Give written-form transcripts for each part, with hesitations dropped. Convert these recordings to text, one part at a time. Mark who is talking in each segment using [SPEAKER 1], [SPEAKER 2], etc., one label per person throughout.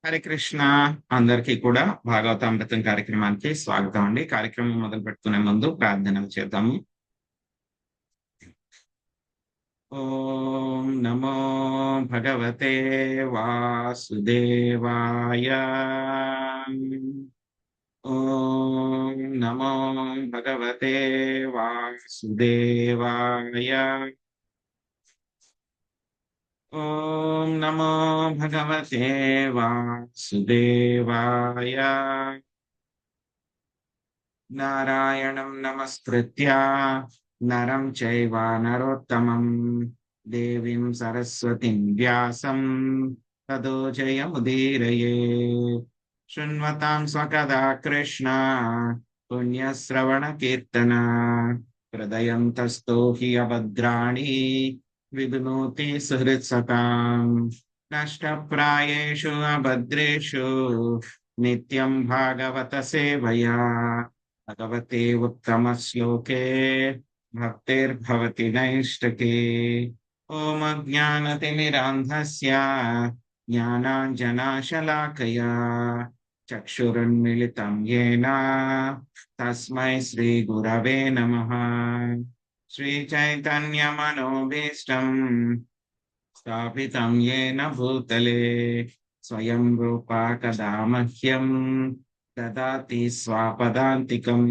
[SPEAKER 1] హరే కృష్ణ. అందరికీ కూడా భాగవతామృతం కార్యక్రమానికి స్వాగతం అండి. కార్యక్రమం మొదలు పెట్టుకునే ముందు ప్రార్థనలు చేద్దాము. ఓం నమో భగవతే వాసుదేవాయ. ఓం నమో భగవతే వాసుదేవాయ. ఓం నమో భగవతే వాసుదేవాయ. నారాయణం నమస్కృత్య నరం చైవ నరోత్తమం దేవీం సరస్వతిం వ్యాసం తతో జయముదీరయే. శృణ్వతాం స్వకథా కృష్ణ పుణ్యశ్రవణ కీర్తన హృదయంతస్థో హి అభద్రాణి విధునోతి సుహృత్సతాం. నష్టప్రాయేషు అభద్రేషు నిత్యం భాగవత సేవయా భగవతే ఉత్తమ శ్లోకే భక్తిర్భవతి నైష్టకే. ఓం అజ్ఞానతిమిరాంధస్య జ్ఞానాంజనాశలాకయా చక్షురున్మిళితం యేన తస్మై శ్రీ గురవే నమః. శ్రీచైతన్యమనోభీష్టం స్థాపితం యేన భూతలే స్వయం రూపా కదా మహ్యం దదాతి స్వపదాంతికం.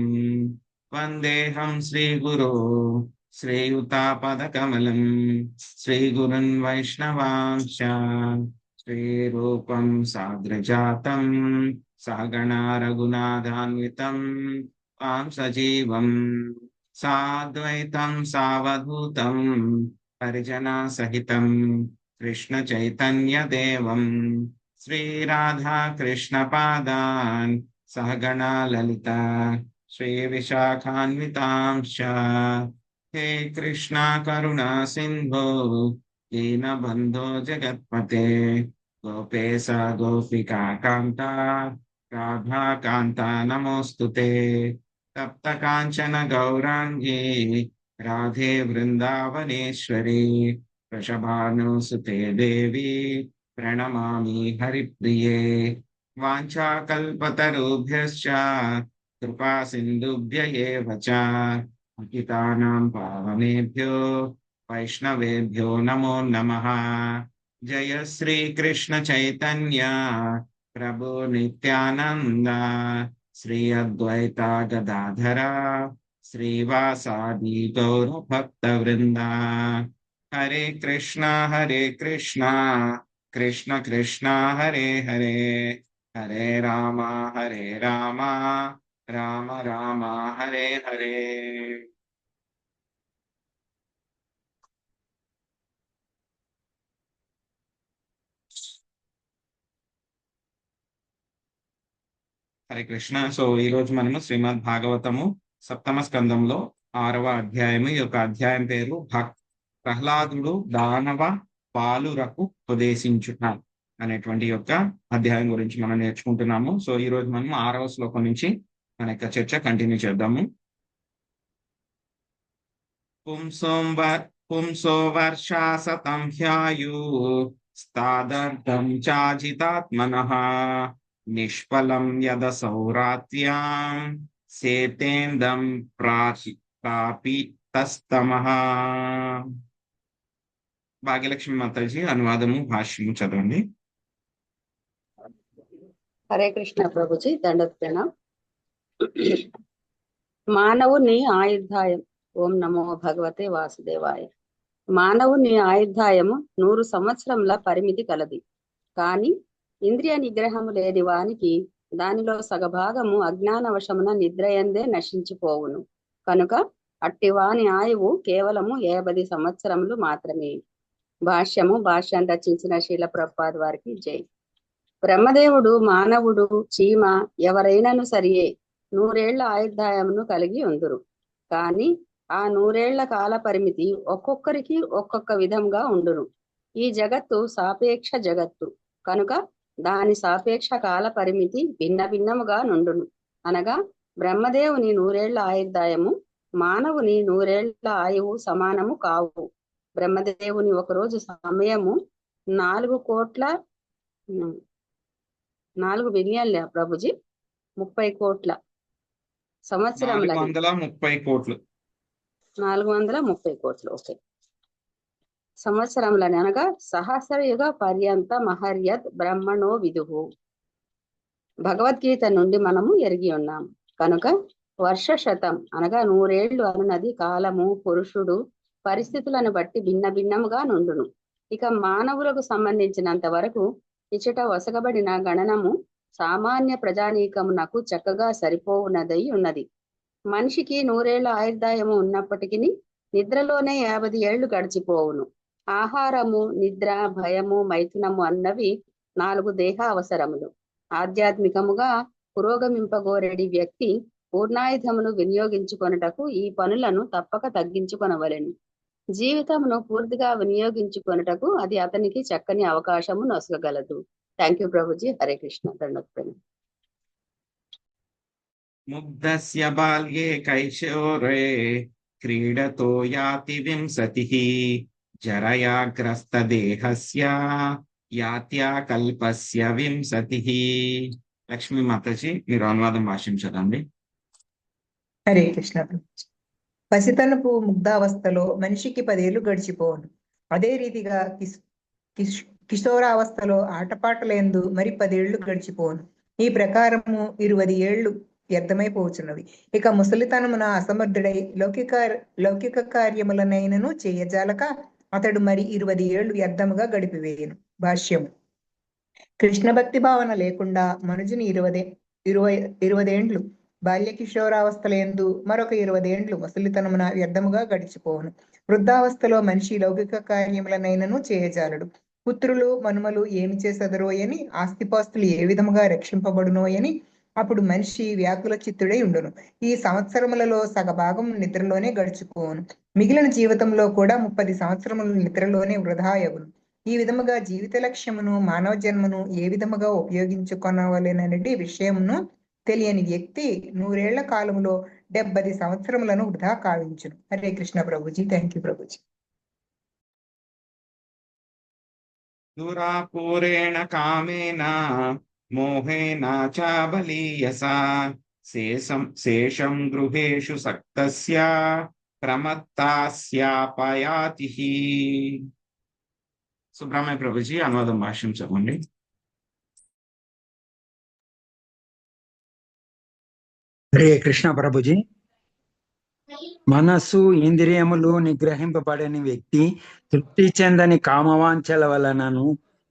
[SPEAKER 1] వందేహం శ్రీగురో శ్రీయుతాపదకమలం శ్రీగురున్ వైష్ణవాంశ శ్రీరూపం సాగ్రజాతం సగణా రఘునాథాన్వితం తాం సజీవం సాద్వైతం సావధూతం పరిజనా సహితం కృష్ణ చైతన్య దేవం శ్రీరాధా కృష్ణ పాదాన్ సహగణా లలిత శ్రీ విశాఖాన్వితాంశ. హే కృష్ణ కరుణా సింధో దీనబంధో జగత్పతే గోపేశ గోపికా కాంత రాధా కాంత నమోస్తుతే. తప్త కాంచన గౌరాంగీ రాధే వృందావనేశ్వరి వృషభానుసుతే దేవి ప్రణమామి హరిప్రియే. వాంఛాకల్పతరుభ్యశ్చ కృపా సింధుభ్య ఏవ చ పతితానాం పావనేభ్యో వైష్ణవేభ్యో నమో నమః. జయ శ్రీ కృష్ణ చైతన్య ప్రభు నిత్యానంద శ్రీ అద్వైత గదాధర శ్రీవాసాది గౌర భక్త వృంద. హరే కృష్ణ కృష్ణ కృష్ణ హరే హరే హరే రామ రామ రామ హరే హరే. హరే కృష్ణ. సో ఈ రోజు మనము శ్రీమద్ భాగవతము సప్తమ స్కందంలో 6వ అధ్యాయము. ఈ యొక్క అధ్యాయం పేరు ప్రహ్లాదుడు దానవ బాలురకు ఉపదేశించుట అనేటువంటి యొక్క అధ్యాయం గురించి మనం నేర్చుకుంటున్నాము. సో ఈ రోజు మనం 6వ శ్లోకం నుంచి మన యొక్క చర్చ కంటిన్యూ చేద్దాము. పుంసో వర్షాసతం హ్యాయు స్తాదర్థం చాజితాత్మనః నిష్ఫలం యదసౌరాత్యాం సేతేందం ప్రాపితస్తమః. భాగ్యలక్ష్మి మాతాజీ అనువాదము భాష్యము చదవండి.
[SPEAKER 2] హరే కృష్ణ ప్రభుజీ, దండోత్పన్న. మానవుని ఆయుర్దాయం. ఓం నమో భగవతే వాసుదేవాయ. మానవుని ఆయుర్దాయము 100 సంవత్సరముల పరిమితి కలది. కాని ఇంద్రియ నిగ్రహము లేని వానికి దానిలో సగభాగము అజ్ఞానవశమున నిద్రయందే నశించిపోవును. కనుక అట్టివాని ఆయువు కేవలము 50 సంవత్సరములు మాత్రమే. భాష్యం రచించిన శీల ప్రభుపాద వారికి జై. బ్రహ్మదేవుడు, మానవుడు, చీమ ఎవరైనాను సరియే 100 ఏళ్ల ఆయుర్దాయమును కలిగి ఉందురు. కాని ఆ 100 ఏళ్ల కాల పరిమితి ఒక్కొక్కరికి ఒక్కొక్క విధంగా ఉండును. ఈ జగత్తు సాపేక్ష జగత్తు కనుక దాని సాపేక్ష కాల పరిమితి భిన్న భిన్నముగా నుండును. అనగా బ్రహ్మదేవుని 100 ఏళ్ల ఆయుర్దాయము మానవుని 100 ఏళ్ల ఆయువు సమానము కావు. బ్రహ్మదేవుని ఒకరోజు సమయము 4,00,00,000 4 బిలియన్ల ప్రభుజీ, 30 కోట్ల సంవత్సరములది.
[SPEAKER 1] 430 కోట్లు.
[SPEAKER 2] 430 కోట్లు. ఓకే. సంవత్సరములని అనగా సహస్రయుగ పర్యంత మహర్యత్ బ్రహ్మణో విదుహు. భగవద్గీత నుండి మనము ఎరిగి ఉన్నాం కనుక వర్ష శతం అనగా 100 ఏళ్లు అనున్నది కాలము, పురుషుడు, పరిస్థితులను బట్టి భిన్న భిన్నముగా నుండును. ఇక మానవులకు సంబంధించినంత వరకు ఇచ్చట వసగబడిన గణనము సామాన్య ప్రజానీకమునకు చక్కగా సరిపోవునదై ఉన్నది. మనిషికి 100 ఏళ్ల ఆయుర్దాయము ఉన్నప్పటికీ నిద్రలోనే 50 ఏళ్లు గడిచిపోవును. ఆహారము, నిద్ర, భయము, మైథునము అన్నవి 4 దేహ అవసరములు. ఆధ్యాత్మికముగా పురోగమింపగోరెడి వ్యక్తి పూర్ణాయుధమును వినియోగించుకొనుటకు ఈ పనులను తప్పక తగ్గించుకొనవలెను. జీవితమును పూర్తిగా వినియోగించుకొనుటకు అది అతనికి చక్కని అవకాశము నొసగగలదు. Thank you Prabhuji. హరే కృష్ణ. దండోపండి.
[SPEAKER 1] ముగ్ధస్య బాల్యే కైశోరే క్రీడతో యాతి వింశతిః జరయాగ్రస్త దేహస్య యాత్యా కల్పస్య వింశతిః. లక్ష్మీ మాతాజీ, మీరు అనువాదం భాషించదండి.
[SPEAKER 3] హరే కృష్ణ. పసితనపు ముగ్ధావస్థలో మనిషికి 10 ఏళ్లు గడిచిపోవును. అదే రీతిగా కిశోరావస్థలో ఆటపాటలందు మరి 10 ఏళ్లు గడిచిపోవును. ఈ ప్రకారము 20 ఏళ్లు వ్యర్థమైపోవచ్చున్నవి. ఇక ముసలితనమున అసమర్థుడై లౌకిక కార్యములనైనను చేయజాలక అతడు మరి 20 ఏళ్లు వ్యర్థముగా గడిపివేయను. భాష్యము. కృష్ణ భక్తి భావన లేకుండా మనుజుని 20 ఏండ్లు బాల్య కిషోరావస్థలందు మరొక 20 ఏండ్లు ముసలితనమున వ్యర్థముగా గడిచిపోవును. వృద్ధావస్థలో మనిషి లౌకిక కార్యములనైనను చేయజాలడు. పుత్రులు మనుమలు ఏమి చేసెదరోయని, ఆస్తిపాస్తులు ఏ విధముగా రక్షింపబడునోయని అప్పుడు మనిషి వ్యాకుల చిత్తుడై ఉండును. ఈ సంవత్సరములలో సగభాగం నిద్రలోనే గడిచిపోవును. మిగిలిన జీవితంలో కూడా 30 సంవత్సరములు నిద్రలోనే వృధా అగును. ఈ విధముగా జీవిత లక్ష్యమును, మానవ జన్మను ఏ విధముగా ఉపయోగించుకొనవలెననే విషయమును తెలియని వ్యక్తి 100 ఏళ్ల కాలములో 70 సంవత్సరములను వృధా కావించును. హరే కృష్ణ ప్రభుజీ. Thank you Prabhuji.
[SPEAKER 1] దురాపూరేణ కామేన మోహేన చ బలీయసా శేషం గృహేషు సక్తస్య ప్రమత్తాస్యాపయాతి. సుబ్రహ్మణ్య ప్రభుజీ, అనువాదం భాషించండి.
[SPEAKER 4] హరే కృష్ణ ప్రభుజీ. మనస్సు, ఇంద్రియములు నిగ్రహింపబడని వ్యక్తి తృప్తి చెందని కామవాంఛల వలనను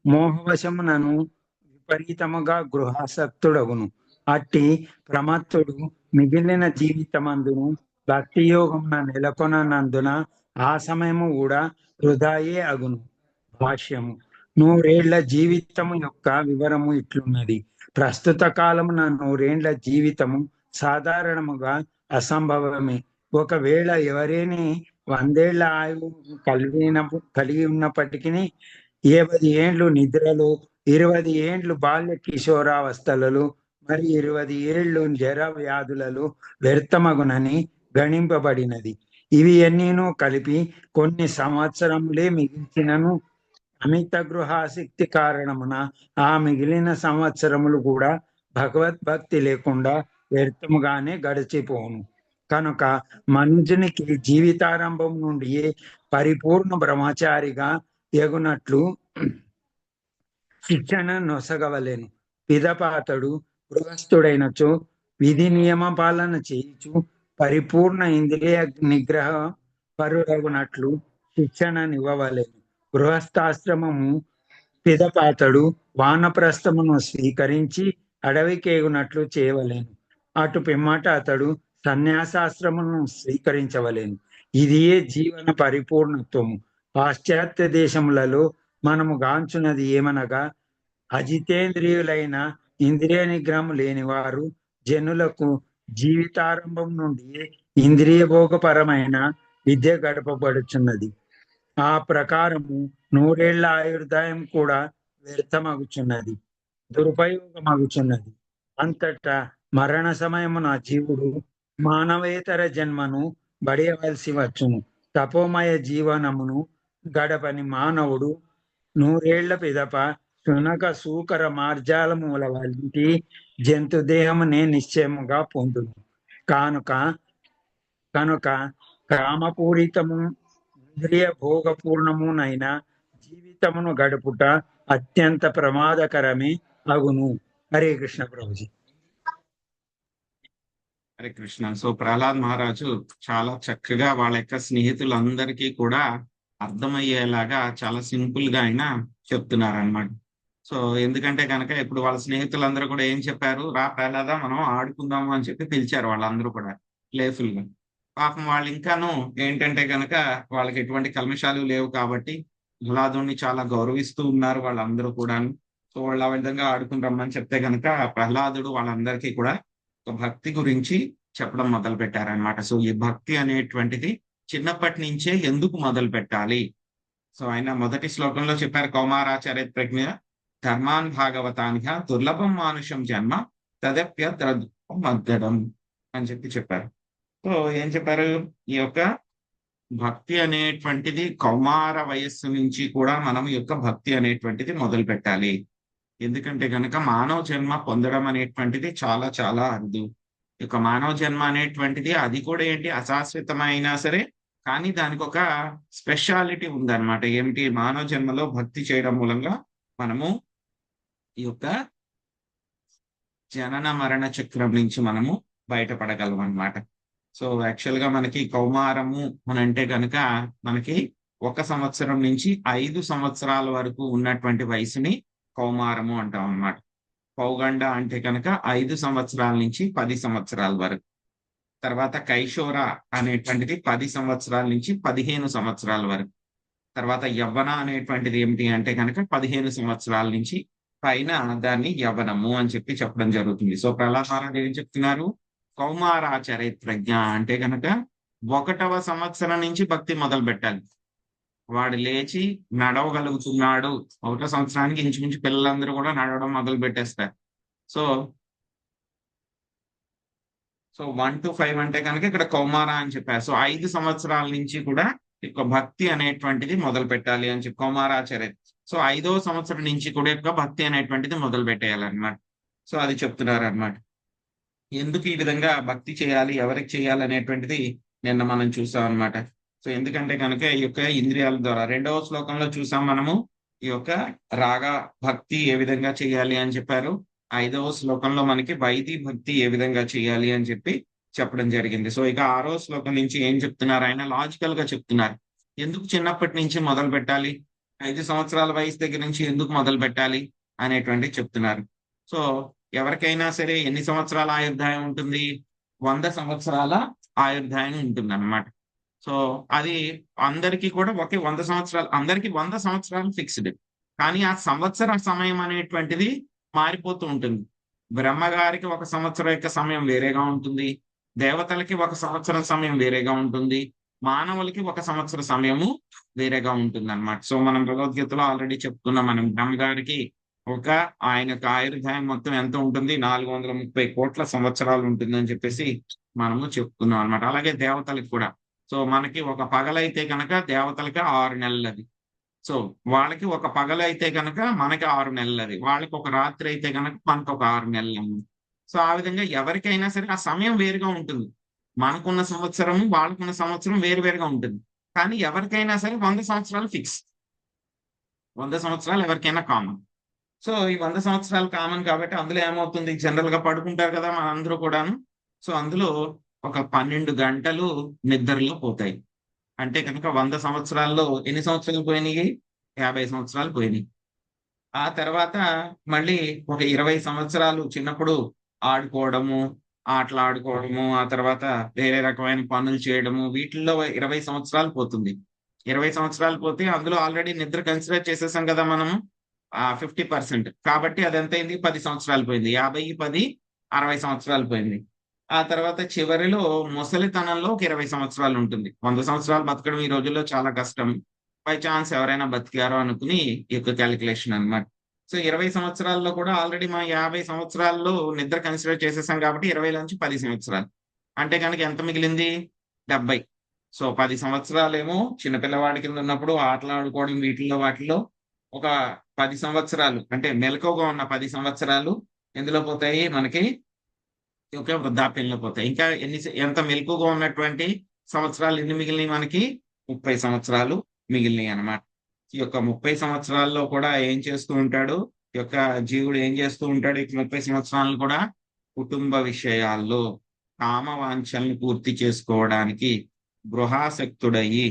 [SPEAKER 4] మోహవశమునను విపరీతముగా గృహాసక్తుడగును. అట్టి ప్రమత్తుడు మిగిలిన జీవితమందును భక్తి యోగమున నెలకొనందున ఆ సమయము కూడా వృధాయే అగును. భాష్యము. 100 ఏళ్ల జీవితము యొక్క వివరము ఇట్లున్నది. ప్రస్తుత కాలమున 100 ఏళ్ల జీవితము సాధారణముగా అసంభవమే. ఒకవేళ ఎవరైనా 100 ఏళ్ల ఆయువు కలిగి ఉన్నప్పటికీ 70 ఏండ్లు నిద్రలో, 20 ఏండ్లు బాల్య కిషోరావస్థలలో, మరి 20 ఏళ్లు జర వ్యాధులలో వ్యర్థమగునని గణింపబడినది. ఇవి అన్నీను కలిపి కొన్ని సంవత్సరములే మిగిల్చినను అమిత గృహాసక్తి కారణమున ఆ మిగిలిన సంవత్సరములు కూడా భగవద్భక్తి లేకుండా వ్యర్థముగానే గడిచిపోను. కనుక మనుజునికి జీవితారంభం నుండి పరిపూర్ణ బ్రహ్మచారిగా ఎగునట్లు శిక్షణ నొసగవలెను. పిదపాతడు గృహస్థుడైనచో విధి నియమ పాలన చేయుచు పరిపూర్ణ ఇంద్రియ నిగ్రహ పరుడగునట్లు శిక్షణనివ్వవలెను. గృహస్థాశ్రమము పిదపాతడు వానప్రస్థమును స్వీకరించి అడవికేగునట్లు చేయవలెను. అటు పిమ్మట అతడు సన్యాసాశ్రమును స్వీకరించవలెను. ఇదియే జీవన పరిపూర్ణత్వము. పాశ్చాత్య దేశములలో మనము గాంచున్నది ఏమనగా, అజితేంద్రియులైన ఇంద్రియ నిగ్రహం లేని వారు జనులకు జీవితారంభం నుండి ఇంద్రియ భోగపరమైన విద్య గడపబడుచున్నది. ఆ ప్రకారము 100 ఏళ్ల ఆయుర్దాయం కూడా వ్యర్థమగుచున్నది, దురుపయోగమగుచున్నది. అంతటా మరణ సమయమున జీవుడు మానవేతర జన్మను బడియవలసి వచ్చును. తపోమయ జీవనమును గడపని మానవుడు 100 ఏళ్ల పిదప శునక సూకర మార్జాలముల వంటి జంతు దేహమునే నిశ్చయముగా పొందును. కానుక కనుక కామపూరితము ఇంద్రియ భోగపూర్ణమునైన జీవితమును గడుపుట అత్యంత ప్రమాదకరమే అగును. హరే కృష్ణ ప్రభుజీ.
[SPEAKER 1] హరే కృష్ణ. సో ప్రహ్లాద్ మహారాజు చాలా చక్కగా వాళ్ళ యొక్క స్నేహితులందరికీ కూడా అర్థమయ్యేలాగా చాలా సింపుల్ గా ఆయన చెప్తున్నారు అనమాట. సో ఎందుకంటే కనుక ఇప్పుడు వాళ్ళ స్నేహితులందరూ కూడా ఏం చెప్పారు, రా ప్రహ్లాద మనం ఆడుకుందాము అని చెప్పి పిలిచారు వాళ్ళందరూ కూడా ప్లేఫుల్ గా. పాపం వాళ్ళు ఇంకాను ఏంటంటే కనుక వాళ్ళకి ఎటువంటి కల్మషాలు లేవు కాబట్టి ప్రహ్లాదుని చాలా గౌరవిస్తూ ఉన్నారు వాళ్ళందరూ కూడా. సో వాళ్ళు ఆ విధంగా ఆడుకుని రమ్మని చెప్తే కనుక ప్రహ్లాదుడు వాళ్ళందరికీ కూడా ఒక భక్తి గురించి చెప్పడం మొదలు పెట్టారనమాట. సో ఈ భక్తి అనేటువంటిది చిన్నప్పటి నుంచే ఎందుకు మొదలు పెట్టాలి. సో ఆయన మొదటి శ్లోకంలో చెప్పారు, కౌమారాచార్య ప్రజ్ఞ ధర్మాన్ భాగవతానిహ దుర్లభం మానుషం జన్మ తదప్య మద్దడం అని చెప్పారు. సో ఏం చెప్పారు, ఈ యొక్క భక్తి అనేటువంటిది కౌమార వయస్సు నుంచి కూడా మనం ఈ యొక్క భక్తి అనేటువంటిది మొదలు పెట్టాలి. ఎందుకంటే కనుక మానవ జన్మ పొందడం అనేటువంటిది చాలా చాలా అరుదు. ఈ యొక్క మానవ జన్మ అనేటువంటిది అది కూడా ఏంటి అశాశ్వతమైనా సరే, కానీ దానికి ఒక స్పెషాలిటీ ఉందన్నమాట. ఏమిటి, మానవ జన్మలో భక్తి చేయడం మూలంగా మనము ఈ యొక్క జనన మరణ చక్రం నుంచి మనము బయటపడగలం అన్నమాట. సో యాక్చువల్ గా మనకి కౌమారము అని అంటే కనుక మనకి 1 సంవత్సరం నుంచి 5 సంవత్సరాల వరకు ఉన్నటువంటి వయసుని కౌమారము అంటాం అన్నమాట. పౌగండ అంటే కనుక 5 సంవత్సరాల నుంచి 10 సంవత్సరాల వరకు. తర్వాత కైశోర అనేటువంటిది 10 సంవత్సరాల నుంచి 15 సంవత్సరాల వరకు. తర్వాత యవ్వన అనేటువంటిది ఏమిటి అంటే కనుక 15 సంవత్సరాల నుంచి పైన దాన్ని యవ్వనము అని చెప్పడం జరుగుతుంది. సో ప్రహ్లాద్ మహారాజ్ ఏం చెప్తున్నారు, కౌమారాచార్య ప్రజ్ఞ అంటే కనుక 1వ సంవత్సరం నుంచి భక్తి మొదలు పెట్టాలి. వాడు లేచి నడవగలుగుతున్నాడు, 1వ సంవత్సరానికి ఇంచుమించు పిల్లలందరూ కూడా నడవడం మొదలు పెట్టేస్తారు. సో 1 to 5 అంటే కనుక ఇక్కడ కౌమార అని చెప్పారు. సో 5 సంవత్సరాల నుంచి కూడా యొక్క భక్తి అనేటువంటిది మొదలు పెట్టాలి అని చెప్పి కౌమారాచార్య. సో 5వ సంవత్సరం నుంచి కూడా యొక్క భక్తి అనేటువంటిది మొదలు పెట్టేయాలన్నమాట. సో అది చెప్తున్నారు అన్నమాట. ఎందుకు ఈ విధంగా భక్తి చేయాలి, ఎవరికి చేయాలి అనేటువంటిది నిన్న మనం చూసాం అన్నమాట. సో ఎందుకంటే కనుక ఈ యొక్క ఇంద్రియాల ద్వారా 2వ శ్లోకంలో చూసాం మనము ఈ యొక్క రాగ భక్తి ఏ విధంగా చేయాలి అని చెప్పారు. 5వ శ్లోకంలో మనకి వైది భక్తి ఏ విధంగా చేయాలి అని చెప్పడం జరిగింది. సో ఇక 6వ శ్లోకం నుంచి ఏం చెప్తున్నారు, ఆయన లాజికల్ గా చెప్తున్నారు. ఎందుకు చిన్నప్పటి నుంచి మొదలు పెట్టాలి, 5 సంవత్సరాల వయసు దగ్గర నుంచి ఎందుకు మొదలు పెట్టాలి అనేటువంటి చెప్తున్నారు. సో ఎవరికైనా సరే ఎన్ని సంవత్సరాల ఆయుర్దాయం ఉంటుంది, 100 సంవత్సరాల ఆయుర్దాయం ఉంటుంది అన్నమాట. సో అది అందరికీ కూడా ఒకే 100 సంవత్సరాలు, అందరికీ 100 సంవత్సరాలు ఫిక్స్డ్. కానీ ఆ సంవత్సర సమయం అనేటువంటిది మారిపోతూ ఉంటుంది. బ్రహ్మగారికి 1 సంవత్సరం యొక్క సమయం వేరేగా ఉంటుంది, దేవతలకి 1 సంవత్సరం సమయం వేరేగా ఉంటుంది, మానవులకి 1 సంవత్సర సమయము వేరేగా ఉంటుంది అన్నమాట. సో మనం భగవద్గీతలో ఆల్రెడీ చెప్తున్నాం, మనం బ్రహ్మగారికి ఆయన యొక్క ఆయుర్దాయం మొత్తం ఎంత ఉంటుంది, 430 కోట్ల సంవత్సరాలు ఉంటుంది అని చెప్పేసి మనము చెప్తున్నాం అనమాట. అలాగే దేవతలకు కూడా. సో మనకి ఒక పగలైతే కనుక దేవతలకి 6 నెలలు అది. సో వాళ్ళకి ఒక పగలైతే కనుక మనకి 6 నెలలు అది, వాళ్ళకి ఒక రాత్రి అయితే కనుక మనకు ఒక 6 నెలలు. సో ఆ విధంగా ఎవరికైనా సరే ఆ సమయం వేరుగా ఉంటుంది. మనకున్న సంవత్సరం వాళ్ళకున్న సంవత్సరం వేరువేరుగా ఉంటుంది. కానీ ఎవరికైనా సరే 100 సంవత్సరాలు ఫిక్స్, 100 సంవత్సరాలు ఎవరికైనా కామన్. సో ఈ 100 సంవత్సరాలు కామన్ కాబట్టి అందులో ఏమవుతుంది, జనరల్ గా పడుకుంటారు కదా మనందరూ కూడాను. సో అందులో ఒక 12 గంటలు నిద్రలో పోతాయి. అంటే కనుక 100 సంవత్సరాల్లో ఎన్ని సంవత్సరాలు పోయినాయి, 50 సంవత్సరాలు పోయినాయి. ఆ తర్వాత మళ్ళీ ఒక 20 సంవత్సరాలు చిన్నప్పుడు ఆడుకోవడము, ఆటలు ఆడుకోవడము, ఆ తర్వాత వేరే రకమైన పనులు చేయడము, వీటిల్లో 20 సంవత్సరాలు పోతుంది. 20 సంవత్సరాలు పోతే అందులో ఆల్రెడీ నిద్ర కన్సిడర్ చేసేసాం కదా మనము 50%. కాబట్టి అదంతైంది 10 సంవత్సరాలు పోయింది. 50, 10, 60 సంవత్సరాలు పోయింది. ఆ తర్వాత చివరిలో ముసలితనంలో ఒక 20 సంవత్సరాలు ఉంటుంది. 100 సంవత్సరాలు బతకడం ఈ రోజుల్లో చాలా కష్టం. బై ఛాన్స్ ఎవరైనా బతికారో అనుకుని ఈ యొక్క క్యాలిక్యులేషన్ అన్నమాట. సో 20 సంవత్సరాల్లో కూడా ఆల్రెడీ మా 50 సంవత్సరాల్లో నిద్ర కన్సిడర్ చేసేసాం కాబట్టి 20 నుంచి 10 సంవత్సరాలు అంటే కనుక ఎంత మిగిలింది, 70. సో 10 సంవత్సరాలేమో చిన్నపిల్లవాడి కింద ఉన్నప్పుడు ఆటలు ఆడుకోవడం వీటిల్లో వాటిల్లో ఒక 10 సంవత్సరాలు అంటే మెలకువగా ఉన్న 10 సంవత్సరాలు ఎందులో పోతాయి మనకి ఒక వృద్ధాప్యంలో పోతాయి. ఇంకా ఎంత మెలకువగా ఉన్నటువంటి సంవత్సరాలు ఎన్ని మిగిలినాయి మనకి 30 సంవత్సరాలు మిగిలినాయి అన్నమాట. ఈ యొక్క 30 సంవత్సరాల్లో కూడా ఏం చేస్తూ ఉంటాడు, ఈ యొక్క జీవుడు ఏం చేస్తూ ఉంటాడు ఈ 30 సంవత్సరాలను కూడా కుటుంబ విషయాల్లో కామ వాంఛల్ని పూర్తి చేసుకోవడానికి గృహాసక్తుడయి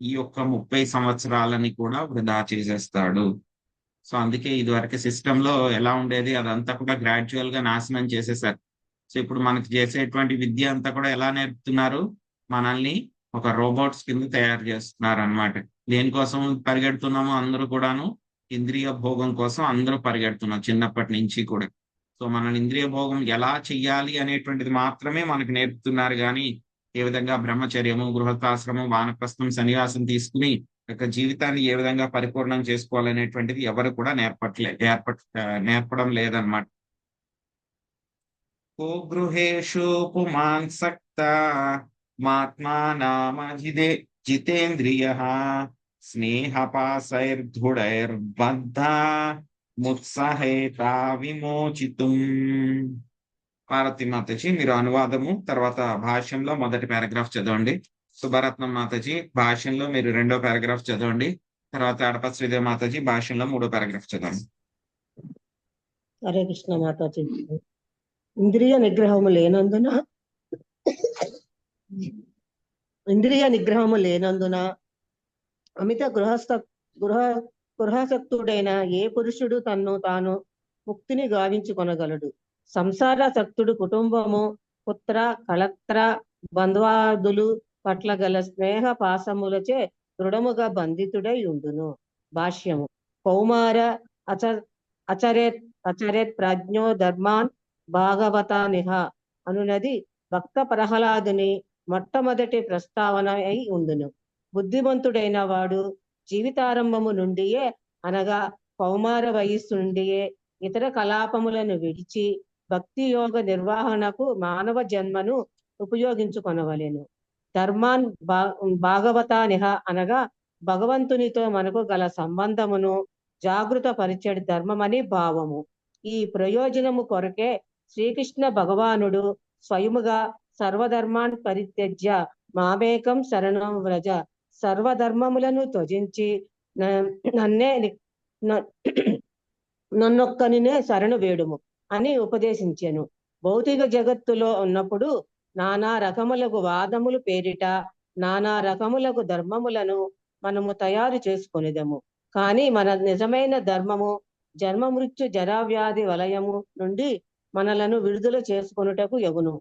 [SPEAKER 1] ఈ యొక్క 30 సంవత్సరాలని కూడా వృధా చేసేస్తాడు. సో అందుకే ఇదివరకు సిస్టమ్ లో ఎలా ఉండేది అదంతా కూడా గ్రాడ్యువల్ గా నాశనం చేసేసారు. సో ఇప్పుడు మనకి చేసేటువంటి విద్య అంతా కూడా ఎలా నేర్పుతున్నారు, మనల్ని ఒక రోబోట్స్ కింద తయారు చేస్తున్నారు అన్నమాట. దేనికోసం పరిగెడుతున్నామో అందరూ కూడాను ఇంద్రియ భోగం కోసం అందరూ పరిగెడుతున్నారు చిన్నప్పటి నుంచి కూడా. సో మనల్ని ఇంద్రియ భోగం ఎలా చెయ్యాలి అనేటువంటిది మాత్రమే మనకు నేర్పుతున్నారు కానీ ఏ విధంగా బ్రహ్మచర్యము, గృహస్థాశ్రమం, వానప్రస్థం, సన్యాసం తీసుకుని యొక్క జీవితాన్ని ఏ విధంగా పరిపూర్ణం చేసుకోవాలనేటువంటిది ఎవరు కూడా నేర్పడం లేదన్నమాట. గృహేషు పుమాన్సక్త మాత్మానామజిదే జితేంద్రియ స్నేహపాశైర్ధుడైర్బద్ధ ముత్సహేతా విమోచితుం. పార్వతి మాతాజీ మీరు అనువాదము తర్వాత భాష్యంలో మొదటి పారాగ్రాఫ్ చదవండి. సుభరత్నం మాతాజీ భాష్యంలో మీరు 2వ పారాగ్రాఫ్ చదవండి. తర్వాత అడప శ్రీదేవి మాతాజీ భాష్యంలో 3వ పారాగ్రాఫ్ చదవండి.
[SPEAKER 5] హరే కృష్ణ మాతాజీ. ఇంద్రియ నిగ్రహము లేనందున అమిత గృహసక్తుడైన ఏ పురుషుడు తన్ను తాను ముక్తిని గావించుకొనగలడు. సంసారాసక్తుడు కుటుంబము, పుత్ర, కళత్ర, బంధువాదులు పట్ల గల స్నేహ పాసములచే దృఢముగా బంధితుడై ఉండును. భాష్యము. కౌమార అచరేత్ ప్రజ్ఞో ధర్మాన్ భాగవతానిహ అనునది భక్త ప్రహ్లాదుని మొట్టమొదటి ప్రస్తావన అయి ఉండును. బుద్ధిమంతుడైన వాడు జీవితారంభము నుండియే అనగా కౌమార వయస్సు నుండియే ఇతర కలాపములను విడిచి భక్తి యోగ నిర్వహణకు మానవ జన్మను ఉపయోగించుకొనవలెను. ధర్మాన్ భాగవతానిహ అనగా భగవంతునితో మనకు గల సంబంధమును జాగృత పరిచడి ధర్మమని భావము. ఈ ప్రయోజనము కొరకే శ్రీకృష్ణ భగవానుడు స్వయముగా సర్వధర్మాన్ పరిత్యజ్య మామేకం శరణం వ్రజ, సర్వధర్మములను త్యజించి నన్నొక్కనినే శరణు వేడుము అని ఉపదేశించెను. భౌతిక జగత్తులో ఉన్నప్పుడు నానా రకములకు వాదములు పేరిట నానా రకములకు ధర్మములను మనము తయారు చేసుకొనిదము. కానీ మన నిజమైన ధర్మము జన్మ మృత్యు జరావ్యాధి వలయము నుండి మనలను విడుదల చేసుకొనుటకు యగును.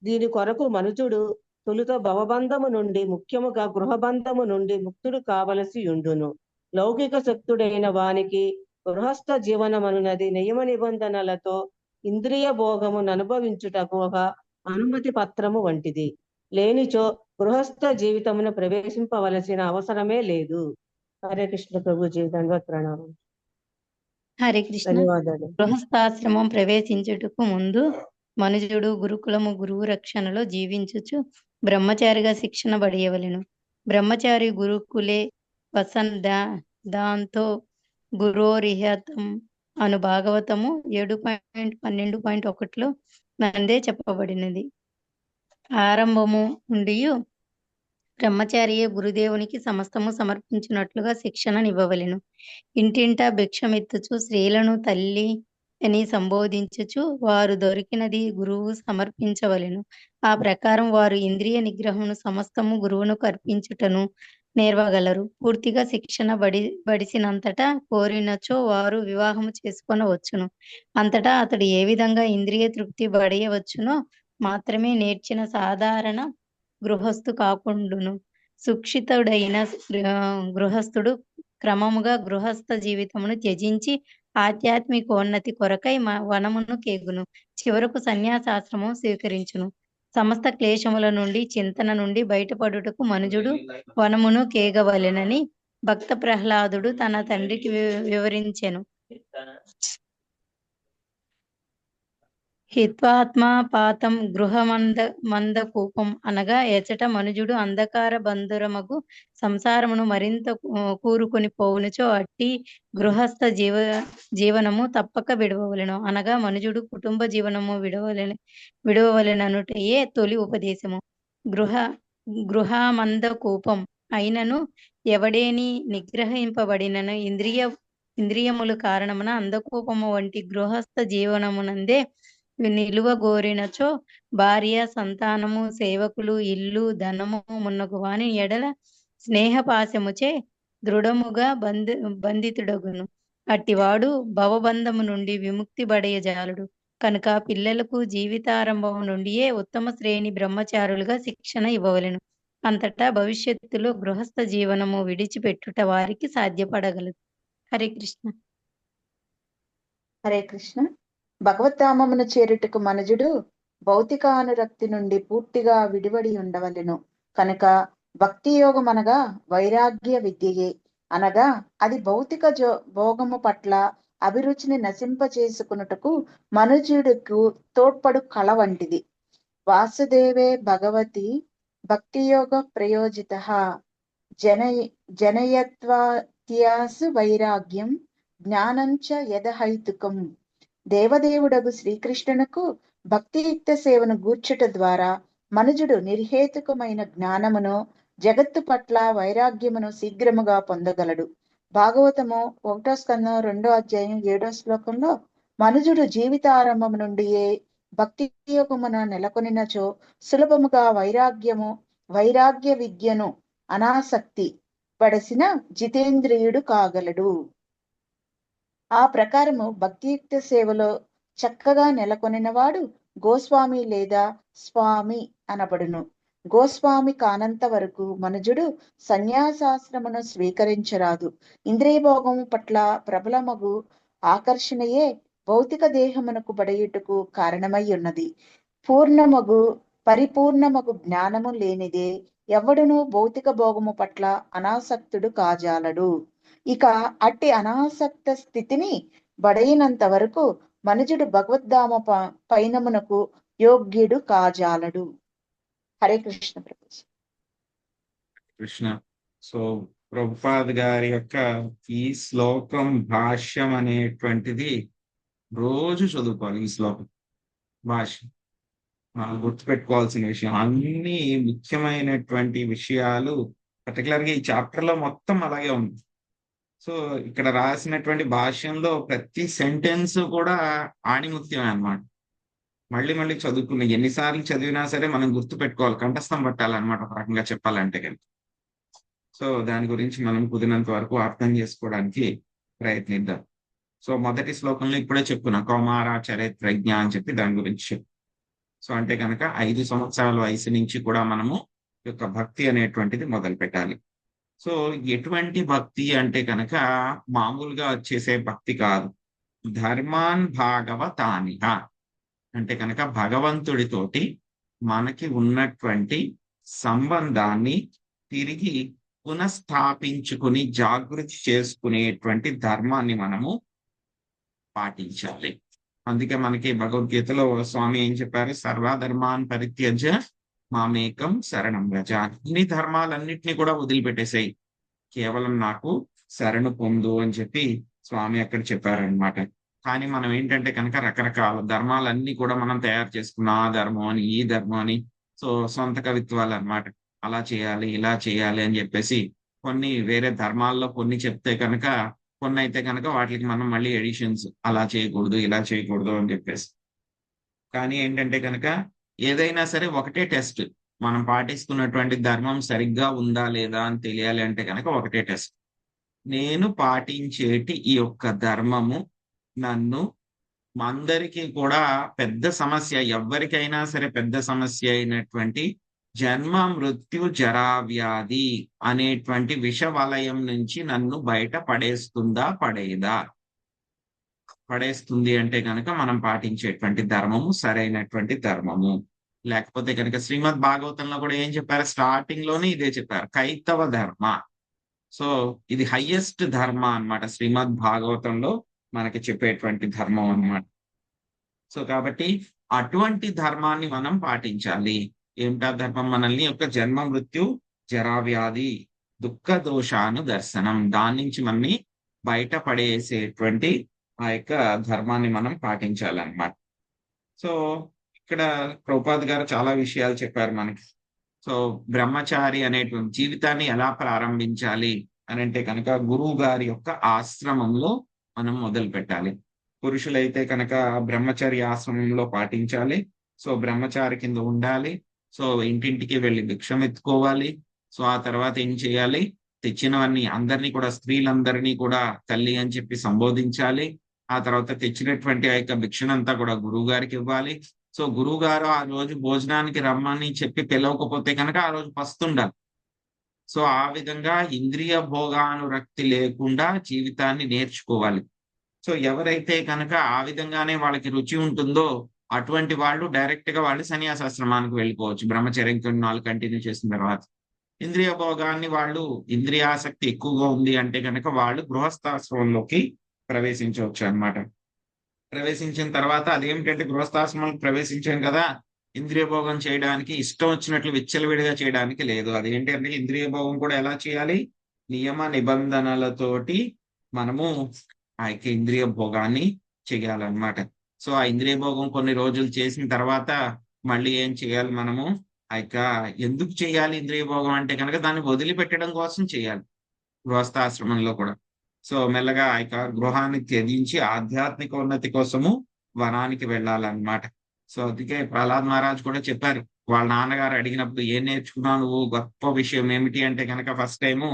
[SPEAKER 5] దీని కొరకు మనుజుడు తొలుత భవబంధము నుండి ముఖ్యముగా గృహబంధము నుండి ముక్తుడు కావలసి ఉండును. లౌకిక శక్తుడైన వానికి గృహస్థ జీవనమనున్నది నియమ నిబంధనలతో ఇంద్రియ భోగమును అనుభవించుటకు ఒక అనుమతి పత్రము వంటిది. లేనిచో గృహస్థ జీవితమును ప్రవేశింపవలసిన అవసరమే లేదు. హరే కృష్ణ ప్రభుజీ దండవత్ ప్రణామం.
[SPEAKER 6] హరే కృష్ణ.
[SPEAKER 5] ధన్యవాదాలు.
[SPEAKER 6] గృహస్థాశ్రమం ప్రవేశించుటకు ముందు మనుజుడు గురుకులము గురువు రక్షణలో జీవించుచు బ్రహ్మచారిగా శిక్షణ పడియవలెను. బ్రహ్మచారి గురుకులే వసన్ దాంతో గురోరిహతం అను భాగవతము 7.12.1 నందే చెప్పబడినది. ఆరంభము నుండి బ్రహ్మచారియే గురుదేవునికి సమస్తము సమర్పించినట్లుగా శిక్షణనివ్వవలెను. ఇంటింటా భిక్షమెత్తుచు స్త్రీలను తల్లి అని సంబోధించుచు వారు దొరికినది గురువు సమర్పించవలెను. ఆ ప్రకారం వారు ఇంద్రియ నిగ్రహమును సమస్తము గురువును అర్పించుటను నేర్వగలరు. పూర్తిగా శిక్షణ బడిసినంతటా కోరినచో వారు వివాహము చేసుకొనవచ్చును. అంతటా అతడు ఏ విధంగా ఇంద్రియ తృప్తి బడియవచ్చునో మాత్రమే నేర్చిన సాధారణ గృహస్థు కాకుండును. సుక్షితుడైన గృహస్థుడు క్రమముగా గృహస్థ జీవితమును త్యజించి ఆధ్యాత్మికోన్నతి కొరకై వనమును కేగును. చివరకు సన్యాసాశ్రమం స్వీకరించును. సమస్త క్లేశముల నుండి చింతన నుండి బయటపడుటకు మనుజుడు వనమును కేగవలెనని భక్త ప్రహ్లాదుడు తన తండ్రికి వివరించెను. హిత్వాత్మా పాతం గృహమంద కూపం అనగా ఎచట మనుజుడు అంధకార బంధురమగు సంసారమును మరింత కూరుకొని పోవునుచో అట్టి గృహస్థ జీవనము తప్పక విడవవలెను. అనగా మనుజుడు కుటుంబ జీవనము విడవవలెననుటయే తొలి ఉపదేశము. గృహమందకూపం అయినను ఎవడేని నిగ్రహింపబడినను ఇంద్రియములు కారణమున అందకూపము వంటి గృహస్థ జీవనమునందే నిలువగోరినచో భార్య, సంతానము, సేవకులు, ఇల్లు, ధనము మున్నగు వాని ఎడల స్నేహపాశముచే దృఢముగా బంధితుడగును. అట్టివాడు భవబంధము నుండి విముక్తి బడయజాలడు. కనుక పిల్లలకు జీవితారంభము నుండియే ఉత్తమ శ్రేణి బ్రహ్మచారులుగా శిక్షణ ఇవ్వవలెను. అంతటా భవిష్యత్తులో గృహస్థ జీవనము విడిచిపెట్టుట వారికి సాధ్యపడగలదు. హరే కృష్ణ.
[SPEAKER 7] హరే కృష్ణ. భగవద్ధామమును చేరుటకు మనుజుడు భౌతికానురక్తి నుండి పూర్తిగా విడివడి ఉండవలెను. కనుక భక్తి యోగం అనగా వైరాగ్య విద్యయే. అనగా అది భౌతిక భోగము పట్ల అభిరుచిని నశింపచేసుకున్నటకు మనుజుడుకు తోడ్పడు కళ వంటిది. వాసుదేవే భగవతి భక్తియోగ ప్రయోజిత జనయత్వాత్యాసు వైరాగ్యం జ్ఞానంచ యదహైతుకం. దేవదేవుడగు శ్రీకృష్ణునకు భక్తియుక్త సేవను గూర్చుట ద్వారా మనుజుడు నిర్హేతుకమైన జ్ఞానమును, జగత్తు పట్ల వైరాగ్యమును శీఘ్రముగా పొందగలడు. భాగవతము 1వ స్కందం 2వ అధ్యాయం 7వ శ్లోకంలో మనుజుడు జీవితారంభము నుండియే భక్తి యోగమున నెలకొనినచో సులభముగా వైరాగ్య విద్యను అనాసక్తి పడసిన జితేంద్రియుడు కాగలడు. ఆ ప్రకారము భక్తియుక్త సేవలో చక్కగా నెలకొనినవాడు గోస్వామి లేదా స్వామి అనబడును. గోస్వామి కానంత వరకు మనుజుడు సన్యాసాశ్రమును స్వీకరించరాదు. ఇంద్రియభోగము పట్ల ప్రబలమగు ఆకర్షణయే భౌతిక దేహమునకు బడయుటకు కారణమై ఉన్నది. పరిపూర్ణమగు జ్ఞానము లేనిదే ఎవడునూ భౌతిక భోగము పట్ల అనాసక్తుడు కాజాలడు. ఇక అట్టి అనాసక్త స్థితిని బడయినంత వరకు మనుజుడు భగవద్ధామ పైనమునకు యోగ్యుడు కాజాలడు. హరే కృష్ణ.
[SPEAKER 1] కృష్ణ. సో ప్రభుపాద్ గారి యొక్క ఈ శ్లోకం భాష్యం అనేటువంటిది రోజు చదువుకోవాలి. ఈ శ్లోకం భాష్యం మనం గుర్తుపెట్టుకోవాల్సిన విషయం. అన్ని ముఖ్యమైనటువంటి విషయాలు పర్టికులర్గా ఈ చాప్టర్ లో మొత్తం అలాగే ఉంది. సో ఇక్కడ రాసినటువంటి భాష్యంలో ప్రతి సెంటెన్స్ కూడా ఆణిముత్యమే అన్నమాట. మళ్ళీ మళ్ళీ చదువుకున్న ఎన్నిసార్లు చదివినా సరే మనం గుర్తు పెట్టుకోవాలి, కంఠస్థం పట్టాలన్నమాట ఒక రకంగా చెప్పాలంటే కనుక. సో దాని గురించి మనం కుదిరినంత వరకు అర్థం చేసుకోవడానికి ప్రయత్నిద్దాం. సో మొదటి శ్లోకంలో ఇప్పుడే చెప్పుకున్నా కౌమార చరిత్రజ్ఞ అని చెప్పి దాని గురించి చెప్పు. సో అంటే కనుక 5 సంవత్సరాల వయసు నుంచి కూడా మనము యొక్క భక్తి అనేటువంటిది మొదలు పెట్టాలి. సో ఎటువంటి భక్తి అంటే కనుక మామూలుగా వచ్చేసే భక్తి కాదు. ధర్మాన్ భాగవతానిహ అంటే కనుక భగవంతుడితోటి మనకి ఉన్నటువంటి సంబంధాన్ని తిరిగి పునఃస్థాపించుకుని జాగృతి చేసుకునేటువంటి ధర్మాన్ని మనము పాటించాలి. అందుకే మనకి భగవద్గీతలో స్వామి ఏం చెప్పారు? సర్వధర్మాన్ పరిత్యజ్య మామేకం శరణం వ్రజ. అన్ని ధర్మాలన్నిటినీ కూడా వదిలిపెట్టేసాయి, కేవలం నాకు శరణు పొందు అని చెప్పి స్వామి అక్కడ చెప్పారనమాట. కానీ మనం ఏంటంటే కనుక రకరకాల ధర్మాలన్నీ కూడా మనం తయారు చేసుకున్నాం. ఆ ధర్మం అని ఈ ధర్మం అని సో సొంత కవిత్వాలు అనమాట. అలా చేయాలి ఇలా చేయాలి అని చెప్పేసి కొన్ని వేరే ధర్మాల్లో కొన్ని చెప్తే కనుక కొన్ని అయితే కనుక వాటికి మనం మళ్ళీ ఎడిషన్స్ అలా చేయకూడదు ఇలా చేయకూడదు అని చెప్పేసి. కానీ ఏంటంటే కనుక ఏదైనా సరే ఒకటే టెస్ట్, మనం పాటిస్తున్నటువంటి ధర్మం సరిగ్గా ఉందా లేదా అని తెలియాలి అంటే కనుక ఒకటే టెస్ట్. నేను పాటించేటి ఈ యొక్క ధర్మము నన్ను అందరికీ కూడా పెద్ద సమస్య, ఎవరికైనా సరే పెద్ద సమస్య అయినటువంటి జన్మ మృత్యు జరా వ్యాధి అనేటువంటి విష వలయం నుంచి నన్ను బయట పడేస్తుందా పడేదా? పడేస్తుంది అంటే కనుక మనం పాటించేటువంటి ధర్మము సరైనటువంటి ధర్మము. లేకపోతే కనుక శ్రీమద్ భాగవతంలో కూడా ఏం చెప్పారు? స్టార్టింగ్ లోనే ఇదే చెప్పారు, కైతవ ధర్మ. సో ఇది హైయెస్ట్ ధర్మ అన్నమాట శ్రీమద్ భాగవతంలో మనకి చెప్పేటువంటి ధర్మం అన్నమాట. సో కాబట్టి అటువంటి ధర్మాన్ని మనం పాటించాలి. ఏమిటా ధర్మం? మనల్ని యొక్క జన్మ మృత్యు జరావ్యాధి దుఃఖ దోషాను దర్శనం, దాని నుంచి మనని బయటపడేసేటువంటి ఆ యొక్క ధర్మాన్ని మనం పాటించాలన్నమాట. సో ఇక్కడ ప్రభుపాద్ గారు చాలా విషయాలు చెప్పారు మనకి. సో బ్రహ్మచారి అనేటువంటి జీవితాన్ని ఎలా ప్రారంభించాలి అని అంటే కనుక గురువు గారి యొక్క ఆశ్రమంలో మనం మొదలు పెట్టాలి. పురుషులైతే కనుక బ్రహ్మచర్య ఆశ్రమంలో పాటించాలి. సో బ్రహ్మచారి కింద ఉండాలి. సో ఇంటింటికి వెళ్ళి భిక్షం ఎత్తుకోవాలి. సో ఆ తర్వాత ఏం చేయాలి? తెచ్చినవన్నీ అందరినీ కూడా, స్త్రీలందరినీ కూడా తల్లి అని చెప్పి సంబోధించాలి. ఆ తర్వాత తెచ్చినటువంటి ఆ యొక్క భిక్షనంతా కూడా గురువు గారికి ఇవ్వాలి. సో గురువు గారు ఆ రోజు భోజనానికి రమ్మని చెప్పి పిలవకపోతే కనుక ఆ రోజు పస్తుండాలి. సో ఆ విధంగా ఇంద్రియ భోగానురక్తి లేకుండా జీవితాన్ని నేర్చుకోవాలి. సో ఎవరైతే కనుక ఆ విధంగానే వాళ్ళకి రుచి ఉంటుందో అటువంటి వాళ్ళు డైరెక్ట్ గా వాళ్ళు సన్యాసాశ్రమానికి వెళ్ళిపోవచ్చు, బ్రహ్మచర్యం కొన్ని 4 కంటిన్యూ చేసిన తర్వాత. ఇంద్రియ భోగాన్ని వాళ్ళు, ఇంద్రియాసక్తి ఎక్కువగా ఉంది అంటే కనుక వాళ్ళు గృహస్థాశ్రమంలోకి ప్రవేశించవచ్చు అన్నమాట. ప్రవేశించిన తర్వాత అదేమిటంటే గృహస్థాశ్రమంలో ప్రవేశించాం కదా, ఇంద్రియ భోగం చేయడానికి ఇష్టం వచ్చినట్లు విచ్చలవిడిగా చేయడానికి లేదు. అదేంటంటే ఇంద్రియ భోగం కూడా ఎలా చేయాలి? నియమ నిబంధనలతోటి మనము ఆ యొక్క ఇంద్రియ భోగాన్ని చేయాలన్నమాట. సో ఆ ఇంద్రియ భోగం కొన్ని రోజులు చేసిన తర్వాత మళ్ళీ ఏం చేయాలి మనము? ఆ యొక్క ఎందుకు చేయాలి ఇంద్రియ భోగం అంటే కనుక దాన్ని వదిలిపెట్టడం కోసం చేయాలి గృహస్థాశ్రమంలో కూడా. సో మెల్లగా ఆ యొక్క గృహాన్ని త్యజించి ఆధ్యాత్మిక ఉన్నతి కోసము వనానికి వెళ్ళాలన్నమాట. సో అందుకే ప్రహ్లాద్ మహారాజ్ కూడా చెప్పారు, వాళ్ళ నాన్నగారు అడిగినప్పుడు ఏం నేర్చుకున్నావు నువ్వు, గొప్ప విషయం ఏమిటి అంటే కనుక ఫస్ట్ టైము